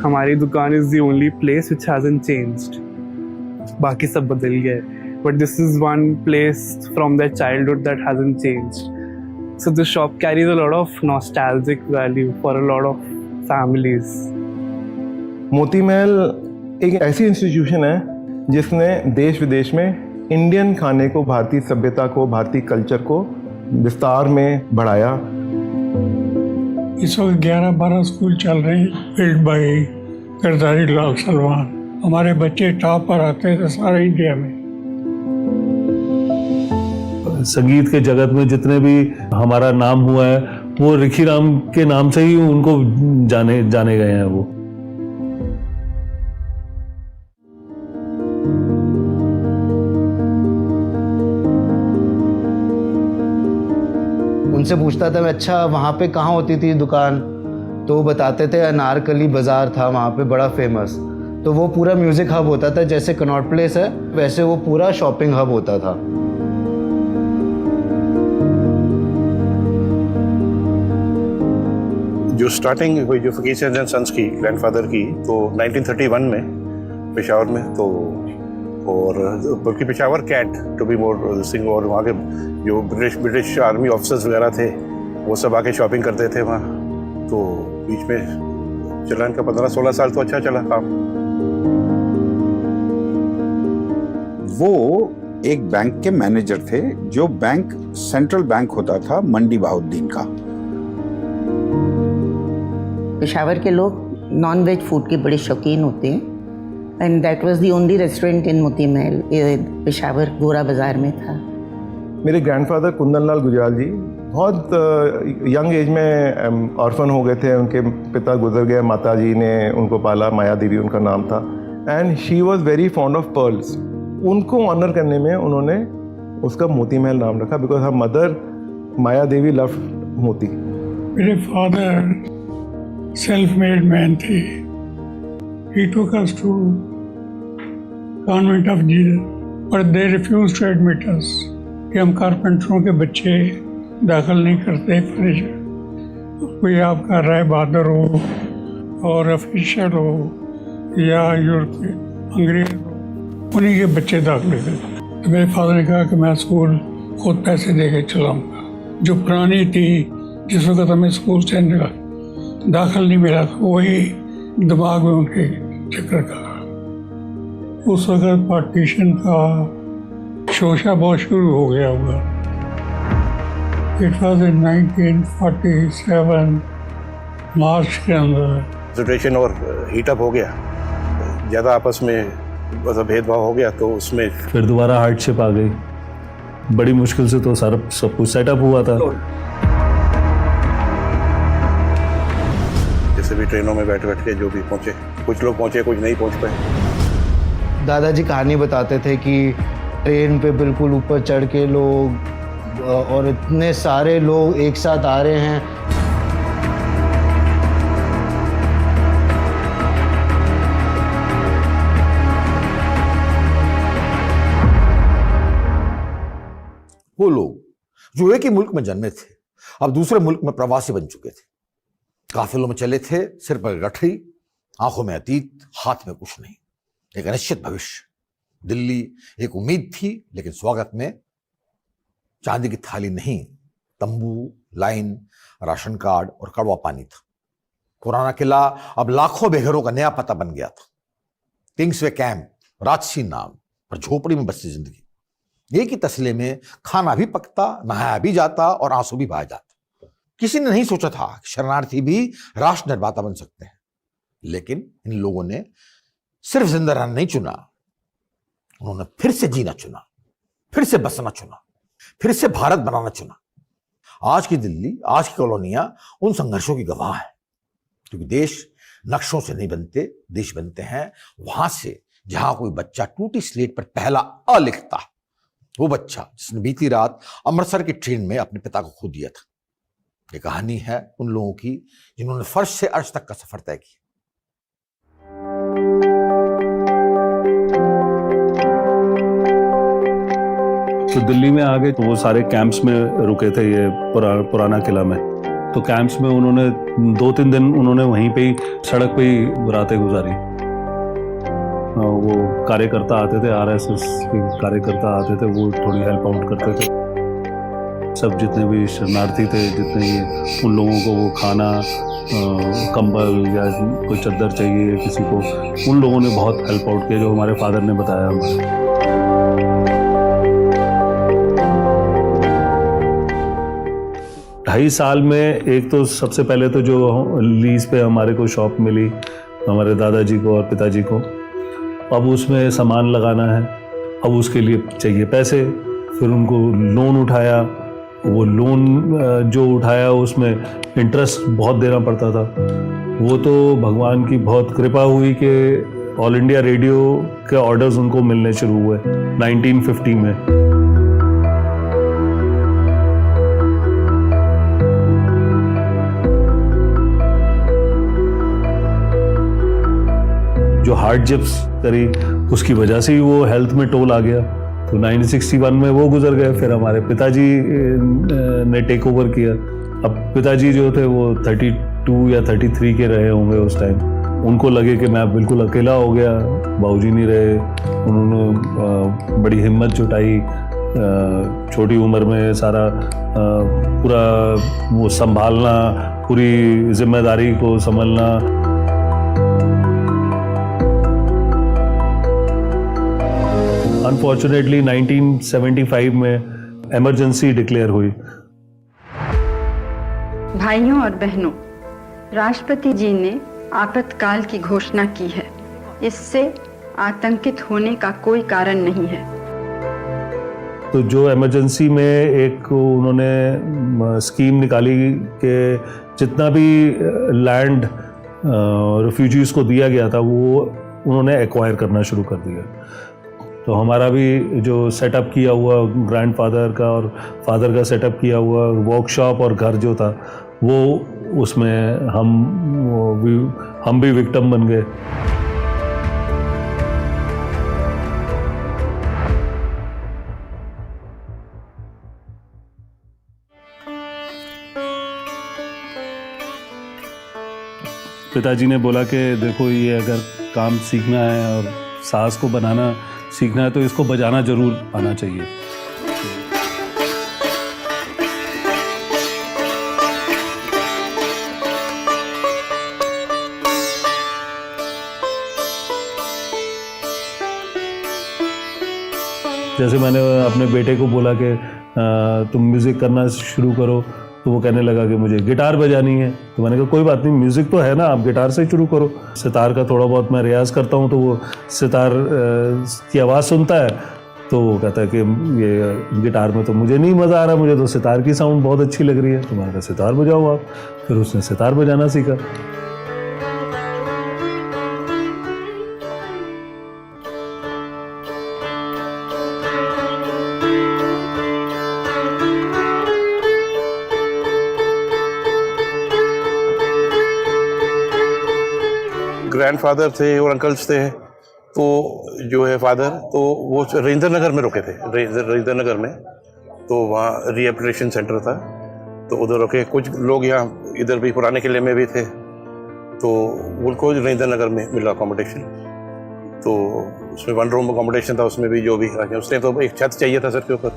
हमारी दुकान is the only place which hasn't changed. बाकी सब बदल गए, but this is one place from their childhood that hasn't changed. So the shop carries a lot of nostalgic value for a lot of families. Moti Mahal एक ऐसी institution है जिसने देश विदेश में इंडियन खाने को, भारतीय सभ्यता को, भारतीय कल्चर को विस्तार में बढ़ाया. इस वक्त 11-12 स्कूल चल रहे हैं बिल्ड बाय गिरधारी लाल सलमान. हमारे बच्चे टॉप पर आते थे सारे इंडिया में. संगीत के जगत में जितने भी हमारा नाम हुआ है वो रिखी राम के नाम से ही उनको जाने गए हैं. वो उनसे पूछता था मैं, अच्छा वहाँ पे कहाँ होती थी दुकान, तो वो बताते थे अनारकली बाज़ार था वहाँ पे बड़ा फेमस. तो वो पूरा म्यूज़िक हब होता था, जैसे कनॉट प्लेस है वैसे वो पूरा शॉपिंग हब होता था. जो स्टार्टिंग हुई जो फकीर चंद एंड सन्स की ग्रैंडफादर की, तो 1931 में पेशावर में, तो और बल्कि Peshawar cantt to be more Singh, और वहाँ के जो ब्रिटिश आर्मी ऑफिसर्स वगैरह थे वो सब आके शॉपिंग करते थे वहाँ. तो बीच में चला इनका 15-16 साल तो अच्छा चला काम. वो एक बैंक के मैनेजर थे, जो बैंक सेंट्रल बैंक होता था मंडी बहाउद्दीन का. पेशावर के लोग नॉन वेज फूड के बड़े शौकीन होते हैं, and that was the only restaurant in Moti Mahal. Peshawar गोरा बाज़ार में था. मेरे ग्रैंडफादर कुंदन लाल गुजराल जी बहुत यंग एज में ऑर्फन हो गए थे. उनके पिता गुजर गए, माता जी ने उनको पाला, माया देवी उनका नाम था. And she was very fond of pearls. उनको ऑनर करने में उन्होंने उसका मोती महल नाम रखा, because her mother Maya Devi love मोती. मेरे फादर self-made man थे. He took us to Convent of Jesus, but they refused to admit us कि हम कारपेंटरों के बच्चे दाखिल नहीं करते फर्नीचर. कोई आपका राय बहादुर हो और ऑफिशियल हो या यूरोपियन अंग्रेज हो, उन्हीं के बच्चे दाखिल करते. तो मेरे फादर ने कहा कि मैं स्कूल खुद पैसे दे के चलाऊँगा. जो पुरानी थी, जिस वक्त हमें स्कूल से दाखिल नहीं मिला था, वही दिमाग में उनके चक्कर का. उस वक्त पार्टीशन का शोशा बहुत शुरू हो गया हुआ. इट वॉज इन 1947 मार्च के अंदर. सिचुएशन और हीटअप हो गया, ज़्यादा आपस में मतलब भेदभाव हो गया, तो उसमें फिर दोबारा हार्डशिप आ गई. बड़ी मुश्किल से तो सारा सब कुछ सेटअप हुआ था. भी ट्रेनों में बैठ के जो भी पहुंचे, कुछ लोग पहुंचे, कुछ नहीं पहुंच पाए. दादाजी कहानी बताते थे कि ट्रेन पे बिल्कुल ऊपर चढ़ के लोग, और इतने सारे लोग एक साथ आ रहे हैं. वो लोग जो एक ही मुल्क में जन्मे थे, अब दूसरे मुल्क में प्रवासी बन चुके थे. काफिलों में चले थे, सिर पर गठरी, आंखों में अतीत, हाथ में कुछ नहीं. एक अनिश्चित भविष्य. दिल्ली एक उम्मीद थी, लेकिन स्वागत में चांदी की थाली नहीं, तंबू, लाइन, राशन कार्ड और कड़वा पानी था. पुराना किला अब लाखों बेघरों का नया पता बन गया था. किंग्सवे कैंप, राजसी नाम, पर झोपड़ी में बसती जिंदगी. एक ही तसले में खाना भी पकता, नहाया भी जाता और आंसू भी बहाया जाता. किसी ने नहीं सोचा था कि शरणार्थी भी राष्ट्र निर्माता बन सकते हैं, लेकिन इन लोगों ने सिर्फ जिंदा रहना नहीं चुना, उन्होंने फिर से जीना चुना, फिर से बसना चुना, फिर से भारत बनाना चुना. आज की दिल्ली, आज की कॉलोनियां उन संघर्षों की गवाह है, क्योंकि देश नक्शों से नहीं बनते, देश बनते हैं वहां से जहां कोई बच्चा टूटी स्लेट पर पहला अ लिखता. वो बच्चा जिसने बीती रात अमृतसर की ट्रेन में अपने पिता को खो दिया था. ये कहानी है उन लोगों की जिन्होंने फर्श से अर्श तक का सफर तय किया. तो दिल्ली में आ गए तो वो सारे कैंप्स में रुके थे, ये पुराना किला में. तो कैंप्स में उन्होंने 2-3 दिन उन्होंने वहीं पे ही सड़क पे ही रातें गुजारी। वो कार्यकर्ता आते थे, RSS के कार्यकर्ता आते थे, वो थोड़ी हेल्प आउट करते थे। सब जितने भी शरणार्थी थे, जितने ये, उन लोगों को वो खाना, कंबल या कोई चद्दर चाहिए किसी को, उन लोगों ने बहुत हेल्प आउट किया, जो हमारे फादर ने बताया हमें। 2.5 साल में एक तो सबसे पहले तो जो लीज पे हमारे को शॉप मिली हमारे दादाजी को और पिताजी को, अब उसमें सामान लगाना है, अब उसके लिए चाहिए पैसे। फिर उनको लोन उठाया, वो लोन जो उठाया उसमें इंटरेस्ट बहुत देना पड़ता था। वो तो भगवान की बहुत कृपा हुई कि ऑल इंडिया रेडियो के ऑर्डर्स उनको मिलने शुरू हुए 1950 में। जो हार्डशिप्स करी उसकी वजह से ही वो हेल्थ में टोल आ गया, तो 1961 में वो गुजर गए। फिर हमारे पिताजी ने टेक ओवर किया। अब पिताजी जो थे वो 32 या 33 के रहे होंगे उस टाइम। उनको लगे कि मैं बिल्कुल अकेला हो गया, बाबूजी नहीं रहे। उन्होंने बड़ी हिम्मत जुटाई, छोटी उम्र में सारा पूरा वो संभालना, पूरी जिम्मेदारी को संभालना। अनफॉर्चुनेटली 1975 में इमरजेंसी डिक्लेयर हुई। भाइयों और बहनों, राष्ट्रपति जी ने आपातकाल की घोषणा की है। इससे आतंकित होने का कोई कारण नहीं है। तो जो इमरजेंसी में एक उन्होंने स्कीम निकाली कि जितना भी लैंड रिफ्यूजीज को दिया गया था वो उन्होंने एक्वायर करना शुरू कर दिया। तो हमारा भी जो सेटअप किया हुआ ग्रैंडफादर का और फादर का सेटअप किया हुआ वर्कशॉप और घर जो था वो उसमें हम भी विक्टिम बन गए। पिताजी ने बोला कि देखो ये अगर काम सीखना है और सास को बनाना सीखना है तो इसको बजाना जरूर आना चाहिए। जैसे मैंने अपने बेटे को बोला कि तुम म्यूज़िक करना शुरू करो, तो वो कहने लगा कि मुझे गिटार बजानी है। तो मैंने कहा कोई बात नहीं, म्यूज़िक तो है ना, आप गिटार से शुरू करो। सितार का थोड़ा बहुत मैं रियाज़ करता हूँ, तो वो सितार की आवाज़ सुनता है तो वो कहता है कि ये गिटार में तो मुझे नहीं मज़ा आ रहा, मुझे तो सितार की साउंड बहुत अच्छी लग रही है। तो मैंने कहा सितार बजाओ आप। फिर उसने सितार बजाना सीखा। ग्रैंडफादर थे और अंकल्स थे, तो जो है फादर, तो वो रजिंद्र नगर में रुके थे, रजिंद्र नगर में। तो वहाँ रिहेबिलिटेशन सेंटर था, तो उधर रुके। कुछ लोग यहाँ इधर भी पुराने किले में भी थे, तो उनको रजिंद्र नगर में मिला अकोमोडेशन। तो उसमें 1 रूम अकोमोडेशन था, उसमें भी जो भी उस टाइम तो एक छत चाहिए था सर के ऊपर,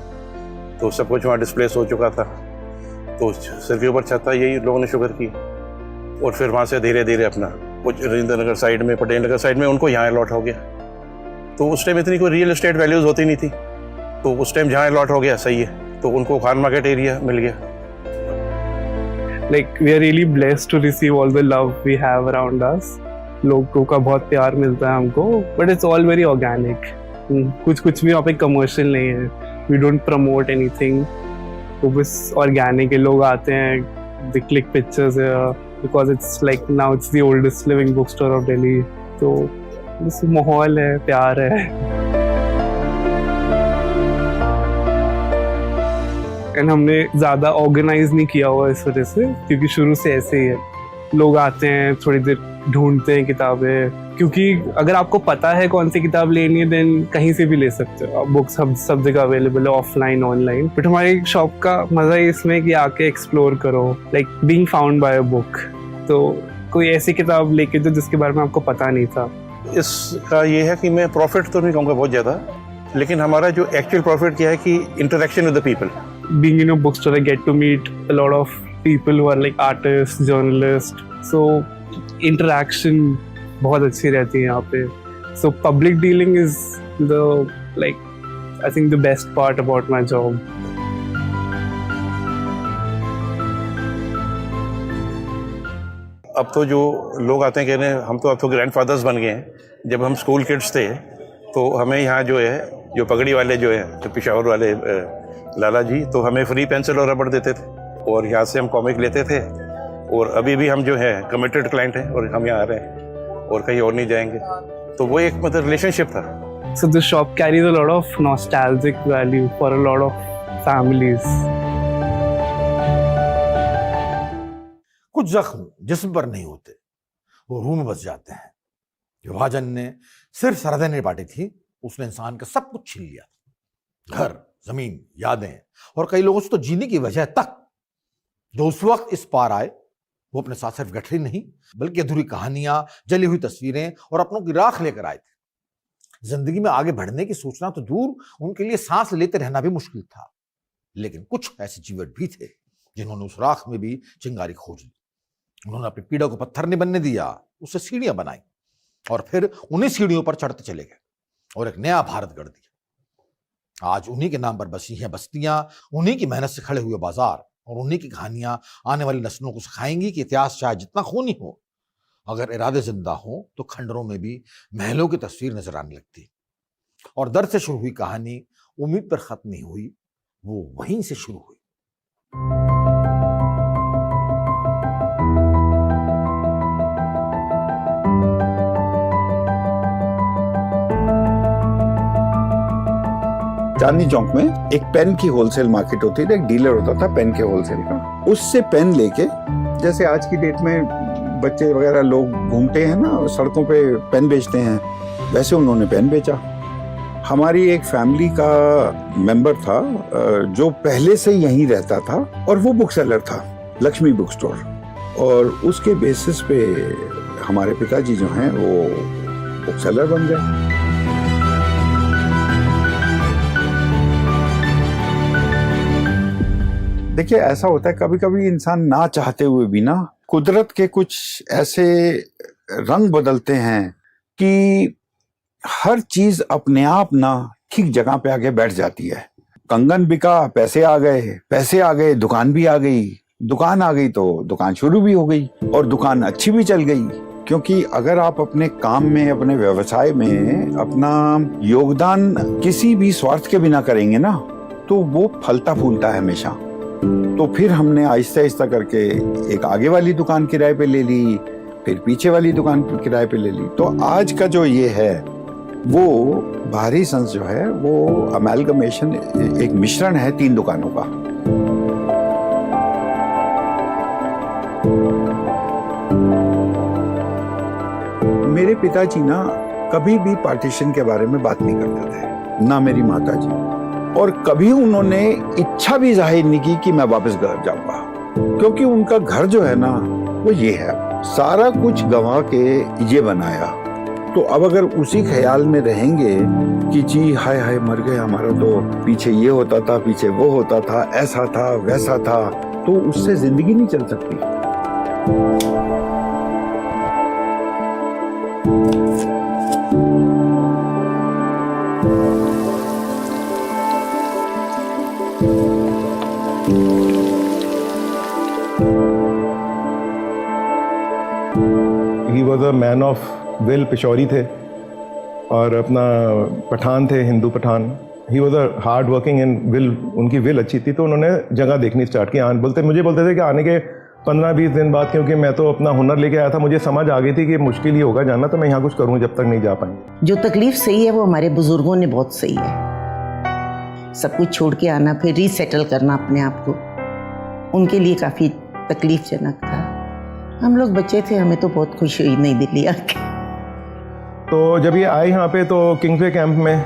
तो सब कुछ वहाँ डिस्प्लेस हो चुका था। तो सर के ऊपर छत था, यही लोगों ने शुक्र की। और फिर वहाँ से धीरे धीरे अपना कुछ रजिंद्र नगर साइड में, पटेल नगर साइड में उनको यहाँ अलॉट हो गया। तो उस टाइम इतनी कोई रियल एस्टेट वैल्यूज़ होती नहीं थी, तो उस टाइम जहाँ अलॉट हो गया सही है, तो उनको खान मार्केट एरिया मिल गया। Like we are really blessed to receive all the love we have around us. लोगों का बहुत प्यार मिलता है हमको, but it's all very organic. कुछ भी वहाँ पे कमर्शियल नहीं है, we don't promote anything. तो बस ऑर्गेनिक है, लोग आते हैं, they click pictures here. Because it's like now it's the oldest living bookstore of Delhi. तो बस माहौल है, प्यार है। एंड हमने ज़्यादा ऑर्गेनाइज नहीं किया हुआ इस वजह से, क्योंकि शुरू से ऐसे ही है। लोग आते हैं, थोड़ी देर ढूंढते हैं किताबें, क्योंकि अगर आपको पता है कौन सी किताब लेनी है देन कहीं से भी ले सकते हो। बुक्स सब जगह अवेलेबल है, ऑफलाइन ऑनलाइन। बट हमारी शॉप का मजा है इसमें कि आके एक्सप्लोर करो, like being found by a book. तो कोई ऐसी किताब लेके जो जिसके बारे में आपको पता नहीं था। इसका ये है कि मैं प्रॉफिट तो नहीं कहूँगा बहुत ज़्यादा, लेकिन हमारा जो एक्चुअल प्रॉफिट क्या है कि interaction with the people. Being in a book store I get to meet a lot of people who are like artist, journalist, so interaction बहुत अच्छी रहती है यहाँ पे। So public dealing is the like I think the best part about my job. अब तो जो लोग आते हैं कहने हम तो अब तो ग्रैंडफादर्स बन गए हैं। जब हम स्कूल किड्स थे तो हमें यहाँ जो है जो पगड़ी वाले जो है तो पेशावर वाले लाला जी तो हमें फ्री पेंसिल और रबड़ देते थे और यहाँ से हम कॉमिक लेते थे। और अभी भी हम जो है कमिटेड क्लाइंट हैं और हम यहाँ आ रहे हैं और कहीं और नहीं जाएंगे। तो वो एक मतलब रिलेशनशिप था। So the shop carries a lot of nostalgic value for a lot of families. कुछ जख्म जिस्म पर नहीं होते, वो रूह में बस जाते हैं। विभाजन ने सिर्फ सरहदें नहीं बांटी थी, उसने इंसान का सब कुछ छीन लिया। घर, जमीन, यादें और कई लोगों से तो जीने की वजह तक। जो उस वक्त इस पार आए वो अपने साथ सिर्फ गठरी नहीं बल्कि अधूरी कहानियां, जली हुई तस्वीरें और अपनों की राख लेकर आए थे। जिंदगी में आगे बढ़ने की सोचना तो दूर, उनके लिए सांस लेते रहना भी मुश्किल था। लेकिन कुछ ऐसे जीवट भी थे जिन्होंने उस राख में भी चिंगारी खोज ली। उन्होंने अपनी पीड़ा को पत्थर नहीं बनने दिया, उससे सीढ़ियां बनाई और फिर उन्हीं सीढ़ियों पर चढ़ते चले गए और एक नया भारत गढ़ दिया। आज उन्हीं के नाम पर बसी हैं बस्तियां, उन्हीं की मेहनत से खड़े हुए बाजार और उन्हीं की कहानियां आने वाली नस्लों को सिखाएंगी कि इतिहास चाहे जितना खूनी हो, अगर इरादे जिंदा हो तो खंडरों में भी महलों की तस्वीर नजर आने लगती। और दर्द से शुरू हुई कहानी उम्मीद पर खत्म नहीं हुई, वो वहीं से शुरू हुई। चांदनी चौक में एक पेन की होलसेल मार्केट होती थी, एक डीलर होता था पेन के होलसेल का। उससे पेन लेके, जैसे आज की डेट में बच्चे वगैरह लोग घूमते हैं ना सड़कों पे पेन बेचते हैं, वैसे उन्होंने पेन बेचा। हमारी एक फैमिली का मेंबर था जो पहले से यहीं रहता था और वो बुक सेलर था, लक्ष्मी बुक स्टोर। और उसके बेसिस पे हमारे पिताजी जो हैं वो बुक सेलर बन गए। देखिए ऐसा होता है कभी कभी इंसान ना चाहते हुए भी ना कुदरत के कुछ ऐसे रंग बदलते हैं कि हर चीज अपने आप ना ठीक जगह पे आके बैठ जाती है। कंगन बिका, पैसे आ गए, दुकान भी आ गई, दुकान आ गई तो दुकान शुरू भी हो गई और दुकान अच्छी भी चल गई। क्योंकि अगर आप अपने काम में, अपने व्यवसाय में अपना योगदान किसी भी स्वार्थ के बिना करेंगे ना तो वो फलता फूलता है हमेशा। तो फिर हमने आहिस्ता आहिस्ता करके एक आगे वाली दुकान किराए पे ले ली, फिर पीछे वाली दुकान किराए पे ले ली। तो आज का जो ये है वो बाहरी संस जो है वो अमेलगमेशन, एक मिश्रण है 3 दुकानों का। मेरे पिताजी ना कभी भी पार्टीशन के बारे में बात नहीं करते थे, ना मेरी माताजी, और कभी उन्होंने इच्छा भी जाहिर नहीं की कि मैं वापस घर जाऊंगा। क्योंकि उनका घर जो है ना वो ये है, सारा कुछ गंवा के ये बनाया। तो अब अगर उसी ख्याल में रहेंगे कि जी हाय हाय मर गए, हमारा तो पीछे ये होता था, पीछे वो होता था, ऐसा था वैसा था, तो उससे जिंदगी नहीं चल सकती। He was a man of will, Peshawari थे और अपना पठान थे, Hindu Pathan. He was a hard working and will, उनकी विल अच्छी थी। तो उन्होंने जगह देखनी स्टार्ट की। मुझे बोलते थे कि आने के 15-20 दिन बाद, क्योंकि मैं तो अपना हुनर लेके आया था, मुझे समझ आ गई थी कि मुश्किल ही होगा जाना, तो मैं यहाँ कुछ करूँ जब तक नहीं जा पाएंगे। जो तकलीफ सही है वो हमारे बुजुर्गों ने बहुत सही है। सब कुछ छोड़ के आना, फिर रीसेटल करना अपने आप को, उनके लिए काफ़ी तकलीफजनक था। हम लोग बच्चे थे, हमें तो बहुत खुशी हुई नई दिल्ली आके। तो जब ये आए यहाँ पे तो किंग्सवे कैंप में,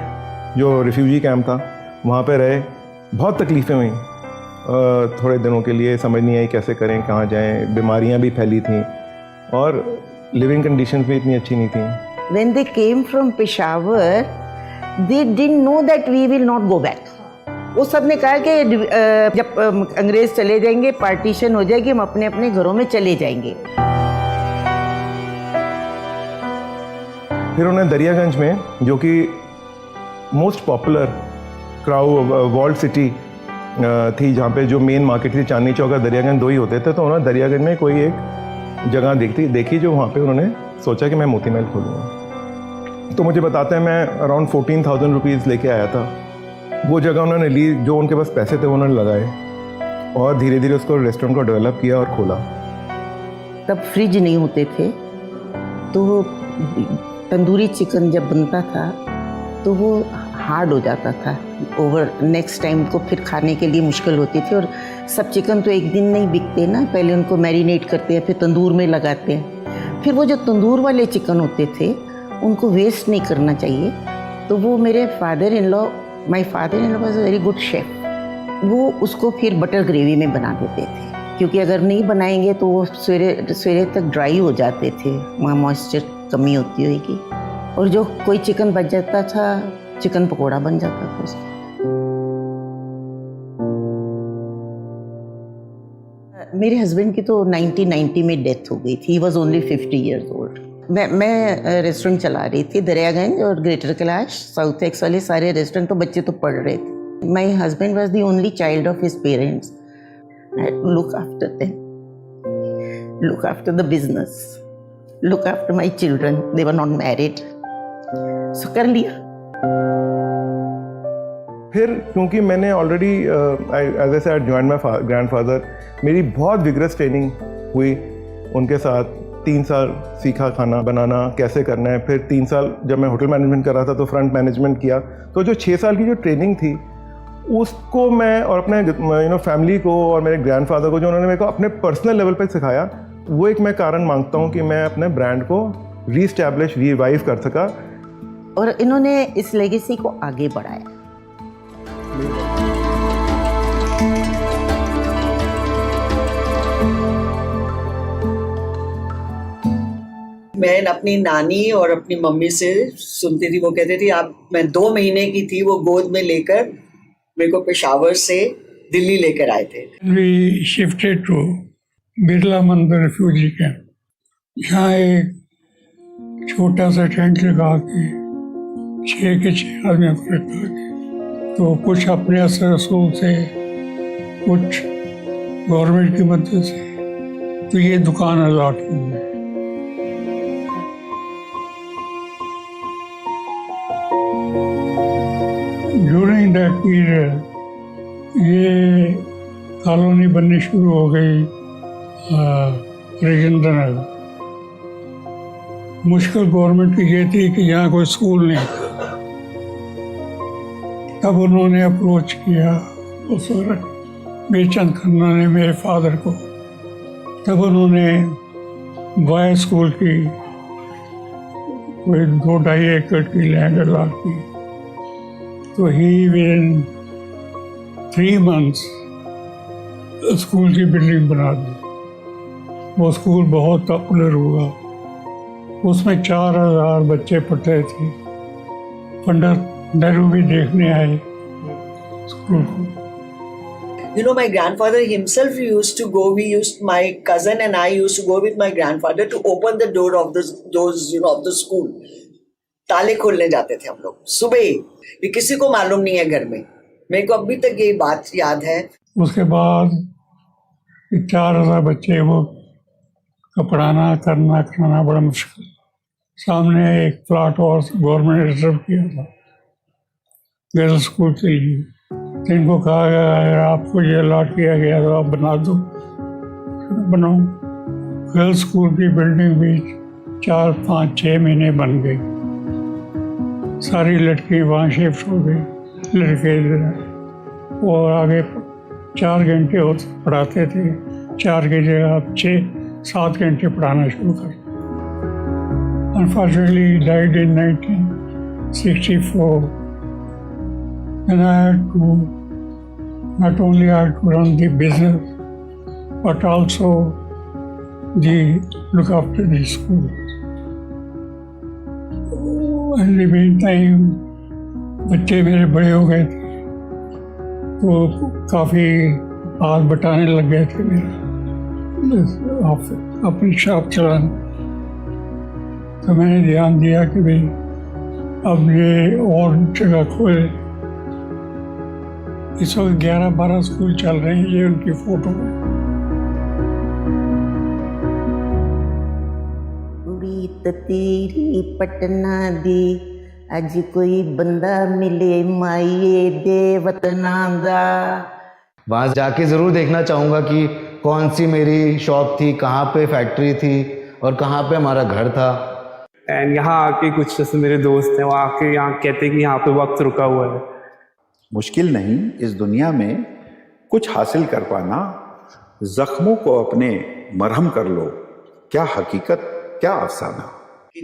जो रिफ्यूजी कैंप था, वहाँ पे रहे। बहुत तकलीफ़ें हुई थोड़े दिनों के लिए, समझ नहीं आई कैसे करें, कहाँ जाएं, बीमारियाँ भी फैली थीं और लिविंग कंडीशंस भी इतनी अच्छी नहीं थी। When they came from Peshawar, they didn't know that we will not go back. वो सब ने कहा कि जब अंग्रेज चले जाएंगे, पार्टीशन हो जाएगी, हम अपने अपने घरों में चले जाएंगे। फिर उन्हें दरियागंज में, जो कि मोस्ट पॉपुलर वॉल्ड सिटी थी, जहाँ पे जो मेन मार्केट थी, चांदनी चौक और दरियागंज 2 ही होते थे, तो उन्होंने दरियागंज में कोई एक जगह देखी जो वहाँ पे उन्होंने सोचा कि मैं मोती महल खोलूँगा। तो मुझे बताते हैं मैं अराउंड 14,000 रुपीज़ लेके आया था। वो जगह उन्होंने ली, जो उनके पास पैसे थे उन्होंने लगाए और धीरे धीरे उसको रेस्टोरेंट को डेवलप किया और खोला। तब फ्रिज नहीं होते थे, तो तंदूरी चिकन जब बनता था तो वो हार्ड हो जाता था, ओवर नेक्स्ट टाइम को फिर खाने के लिए मुश्किल होती थी। और सब चिकन तो एक दिन नहीं बिकते ना, पहले उनको मैरिनेट करते हैं, फिर तंदूर में लगाते हैं। फिर वो जो तंदूर वाले चिकन होते थे उनको वेस्ट नहीं करना चाहिए, तो वो मेरे my father in law was a very good chef, वो उसको फिर बटर ग्रेवी में बना देते थे, क्योंकि अगर नहीं बनाएंगे तो वो सवेरे तक ड्राई हो जाते थे, वहाँ मॉइस्चर कमी होती होगी, और जो कोई चिकन बच जाता था चिकन पकोड़ा बन जाता था उसका। मेरे हस्बैंड की तो 1990 में डेथ हो गई थी, he was only 50 years old. मैं रेस्टोरेंट चला रही थी दरियागंज और ग्रेटर कैलाश, साउथ एक्स वाले सारे रेस्टोरेंट, तो बच्चे तो पढ़ रहे थे। My husband was the only child of his parents. I look after them, look after the business, look after my children, they were not married, so कर लिया। फिर क्योंकि मैंने already as a said join my grandfather, मेरी बहुत vigorous training हुई उनके साथ। 3 साल सीखा खाना बनाना कैसे करना है। फिर 3 साल जब मैं होटल मैनेजमेंट कर रहा था तो फ्रंट मैनेजमेंट किया। तो जो 6 साल की जो ट्रेनिंग थी उसको मैं और अपने फैमिली को और मेरे ग्रैंडफादर को जो उन्होंने मेरे को अपने पर्सनल लेवल पर सिखाया, वो एक मैं कारण मांगता हूँ कि मैं अपने ब्रांड को रीस्टैब्लिश रिवाइव कर सका। और इन्होंने इस लेगेसी को आगे बढ़ाया। मैं अपनी नानी और अपनी मम्मी से सुनती थी, वो कहते थे मैं 2 महीने की थी, वो गोद में लेकर मेरे को पेशावर से दिल्ली लेकर आए थे। We shifted to बिरला मंदिर रिफ्यूजी कैंप। यहाँ एक छोटा सा टेंट लगा के 6 के 6 आदमी रखा के, तो कुछ अपने असर रसूल से, कुछ गवर्नमेंट की मदद से, तो ये दुकान अलॉट हुई है। ड्यूरिंग दैट पीरियड ये कॉलोनी बननी शुरू हो गई राजेंद्र नगर। मुश्किल गवर्नमेंट की ये थी कि यहाँ कोई स्कूल नहीं था। तब उन्होंने अप्रोच किया उस वक्त बेचंद खन्ना ने मेरे फादर को। तब उन्होंने बॉय स्कूल की कोई 2-2.5 एकड़ की लैंड अलॉट की। तो ही विदिन 3 months स्कूल की बिल्डिंग बना दी। वो स्कूल बहुत पॉपुलर हुआ, उसमें 4000 बच्चे पढ़ते थे। पंडित नेहरू भी देखने आए स्कूल को। You know, my grandfather himself used to go. My cousin and I used to go with my grandfather to open the door of of the school. ताले खोलने जाते थे हम लोग सुबह। ये किसी को मालूम नहीं है घर में। मेरे को अभी तक ये बात याद है। उसके बाद 4000 बच्चे वो पढ़ाना करना खाना बड़ा मुश्किल। सामने एक प्लाट और गवर्नमेंट ने रिजर्व किया था गर्ल्स स्कूल के लिए। इनको कहा गया अगर आपको ये अलॉट किया गया तो आप बना दो, बनाओ। गर्ल्स स्कूल की बिल्डिंग भी 4, 5, 6 महीने बन गई। सारी लड़की वहाँ शिफ्ट हो गई, लड़के और आगे 4 घंटे पढ़ाते थे। 4 की जगह 6-7 घंटे पढ़ाना शुरू कर। unfortunately he died in 1964. And I had to, not only I had to run the business, but also look after the school. In the meantime, बच्चे मेरे बड़े हो गए थे, तो काफ़ी हाथ बटाने लग गए थे मेरे अपनी शॉप चलाने। तो मैंने ध्यान दिया कि भाई अब ये और जगह खोले। इस वक्त 11-12 स्कूल चल रहे हैं, ये उनकी फोटो है। कुड़ी तो तेरी पटना दी, अज कोई बंदा मिले माइये दे वतना दा। वहाँ जाके ज़रूर देखना चाहूँगा कि कौन सी मेरी शॉप थी, कहाँ पे फैक्ट्री थी और कहाँ पे हमारा घर था। एंड यहाँ आके कुछ जैसे मेरे दोस्त हैं, वो आके यहाँ कहते हैं कि यहाँ पे वक्त रुका हुआ है। मुश्किल नहीं इस दुनिया में कुछ हासिल कर पाना, जख्मों को अपने मरहम कर लो, क्या हकीकत क्या अफसाना।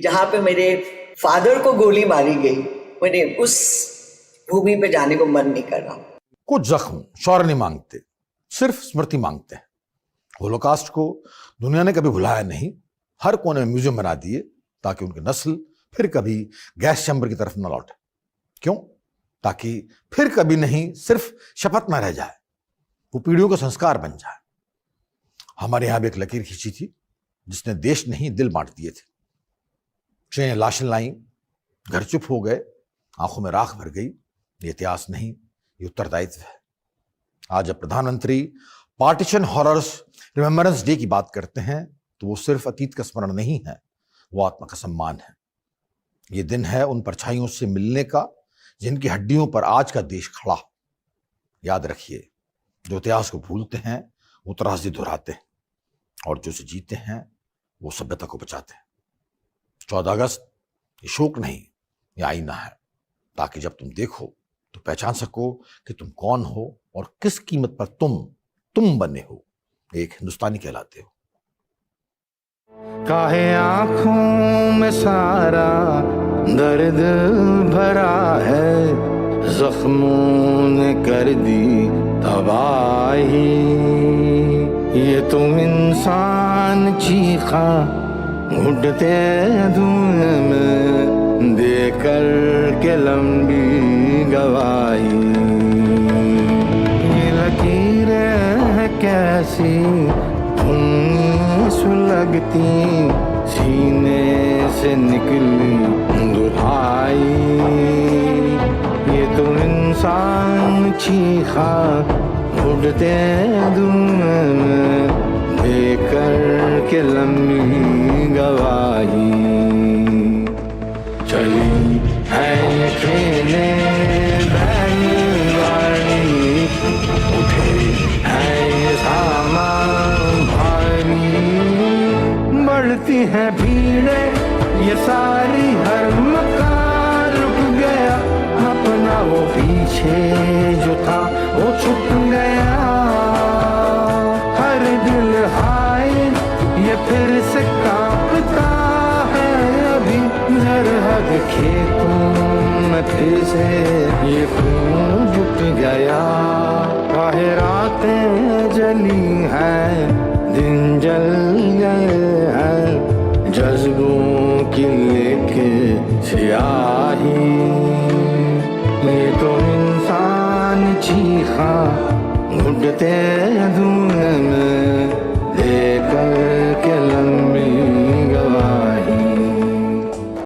जहाँ पे मेरे फादर को गोली मारी गई, मैंने उस भूमि पे जाने को मन नहीं कर रहा। कुछ जख्म शौर्य नहीं मांगते, सिर्फ स्मृति मांगते हैं। होलोकास्ट को दुनिया ने कभी भुलाया नहीं, हर कोने में म्यूजियम बना दिए ताकि उनकी नस्ल फिर कभी गैस चैम्बर की तरफ न लौटे। क्यों? ताकि फिर कभी नहीं, सिर्फ शपथ न रह जाए, वो पीढ़ियों का संस्कार बन जाए। हमारे यहां भी एक लकीर खींची थी जिसने देश नहीं दिल बांट दिए थे। ट्रेनें लाशें लाईं, घर चुप हो गए, आंखों में राख भर गई। ये इतिहास नहीं, ये उत्तरदायित्व है। आज जब प्रधानमंत्री पार्टीशन हॉरर्स रिमेम्बरेंस डे की बात करते हैं तो वो सिर्फ अतीत का स्मरण नहीं है, वो आत्मा का सम्मान है। ये दिन है उन परछाइयों से मिलने का जिनकी हड्डियों पर आज का देश खड़ा। याद रखिए, जो इतिहास को भूलते हैं वो त्रासदी दोहराते हैं, और जो उसे जीते हैं वो सभ्यता को बचाते हैं। 14 अगस्त ये शोक नहीं, ये आईना है, ताकि जब तुम देखो तो पहचान सको कि तुम कौन हो और किस कीमत पर तुम बने हो, एक हिंदुस्तानी कहलाते हो। काहे आंखों में सारा दर्द भरा है, जख्मों ने कर दी तबाही। ये तुम इंसान चीखा घुटते धुएं में देकर के लंबी गवाही। ये लकीरें हैं कैसी सुलगती, सीने से निकली दुहाई। ये तो इंसान चीखा उड़ते धुएं में देकर के लंबी गवाही। चली है ये ट्रेनें बैलगाड़ी, उठे है ये सामान भारी। बढ़ती है भीड़ें ये सारी, हर मकान रुक गया, अपना वो पीछे जो था वो छुप गया। हर दिल हाय ये फिर से कांपता है, अभी सरहद खेतों में फिर से ये खून जुट गया। काहे रातें जली हैं, दिन जल गए हैं, जज्बों की लेके स्याही। ये तो इंसान चीखा घुटते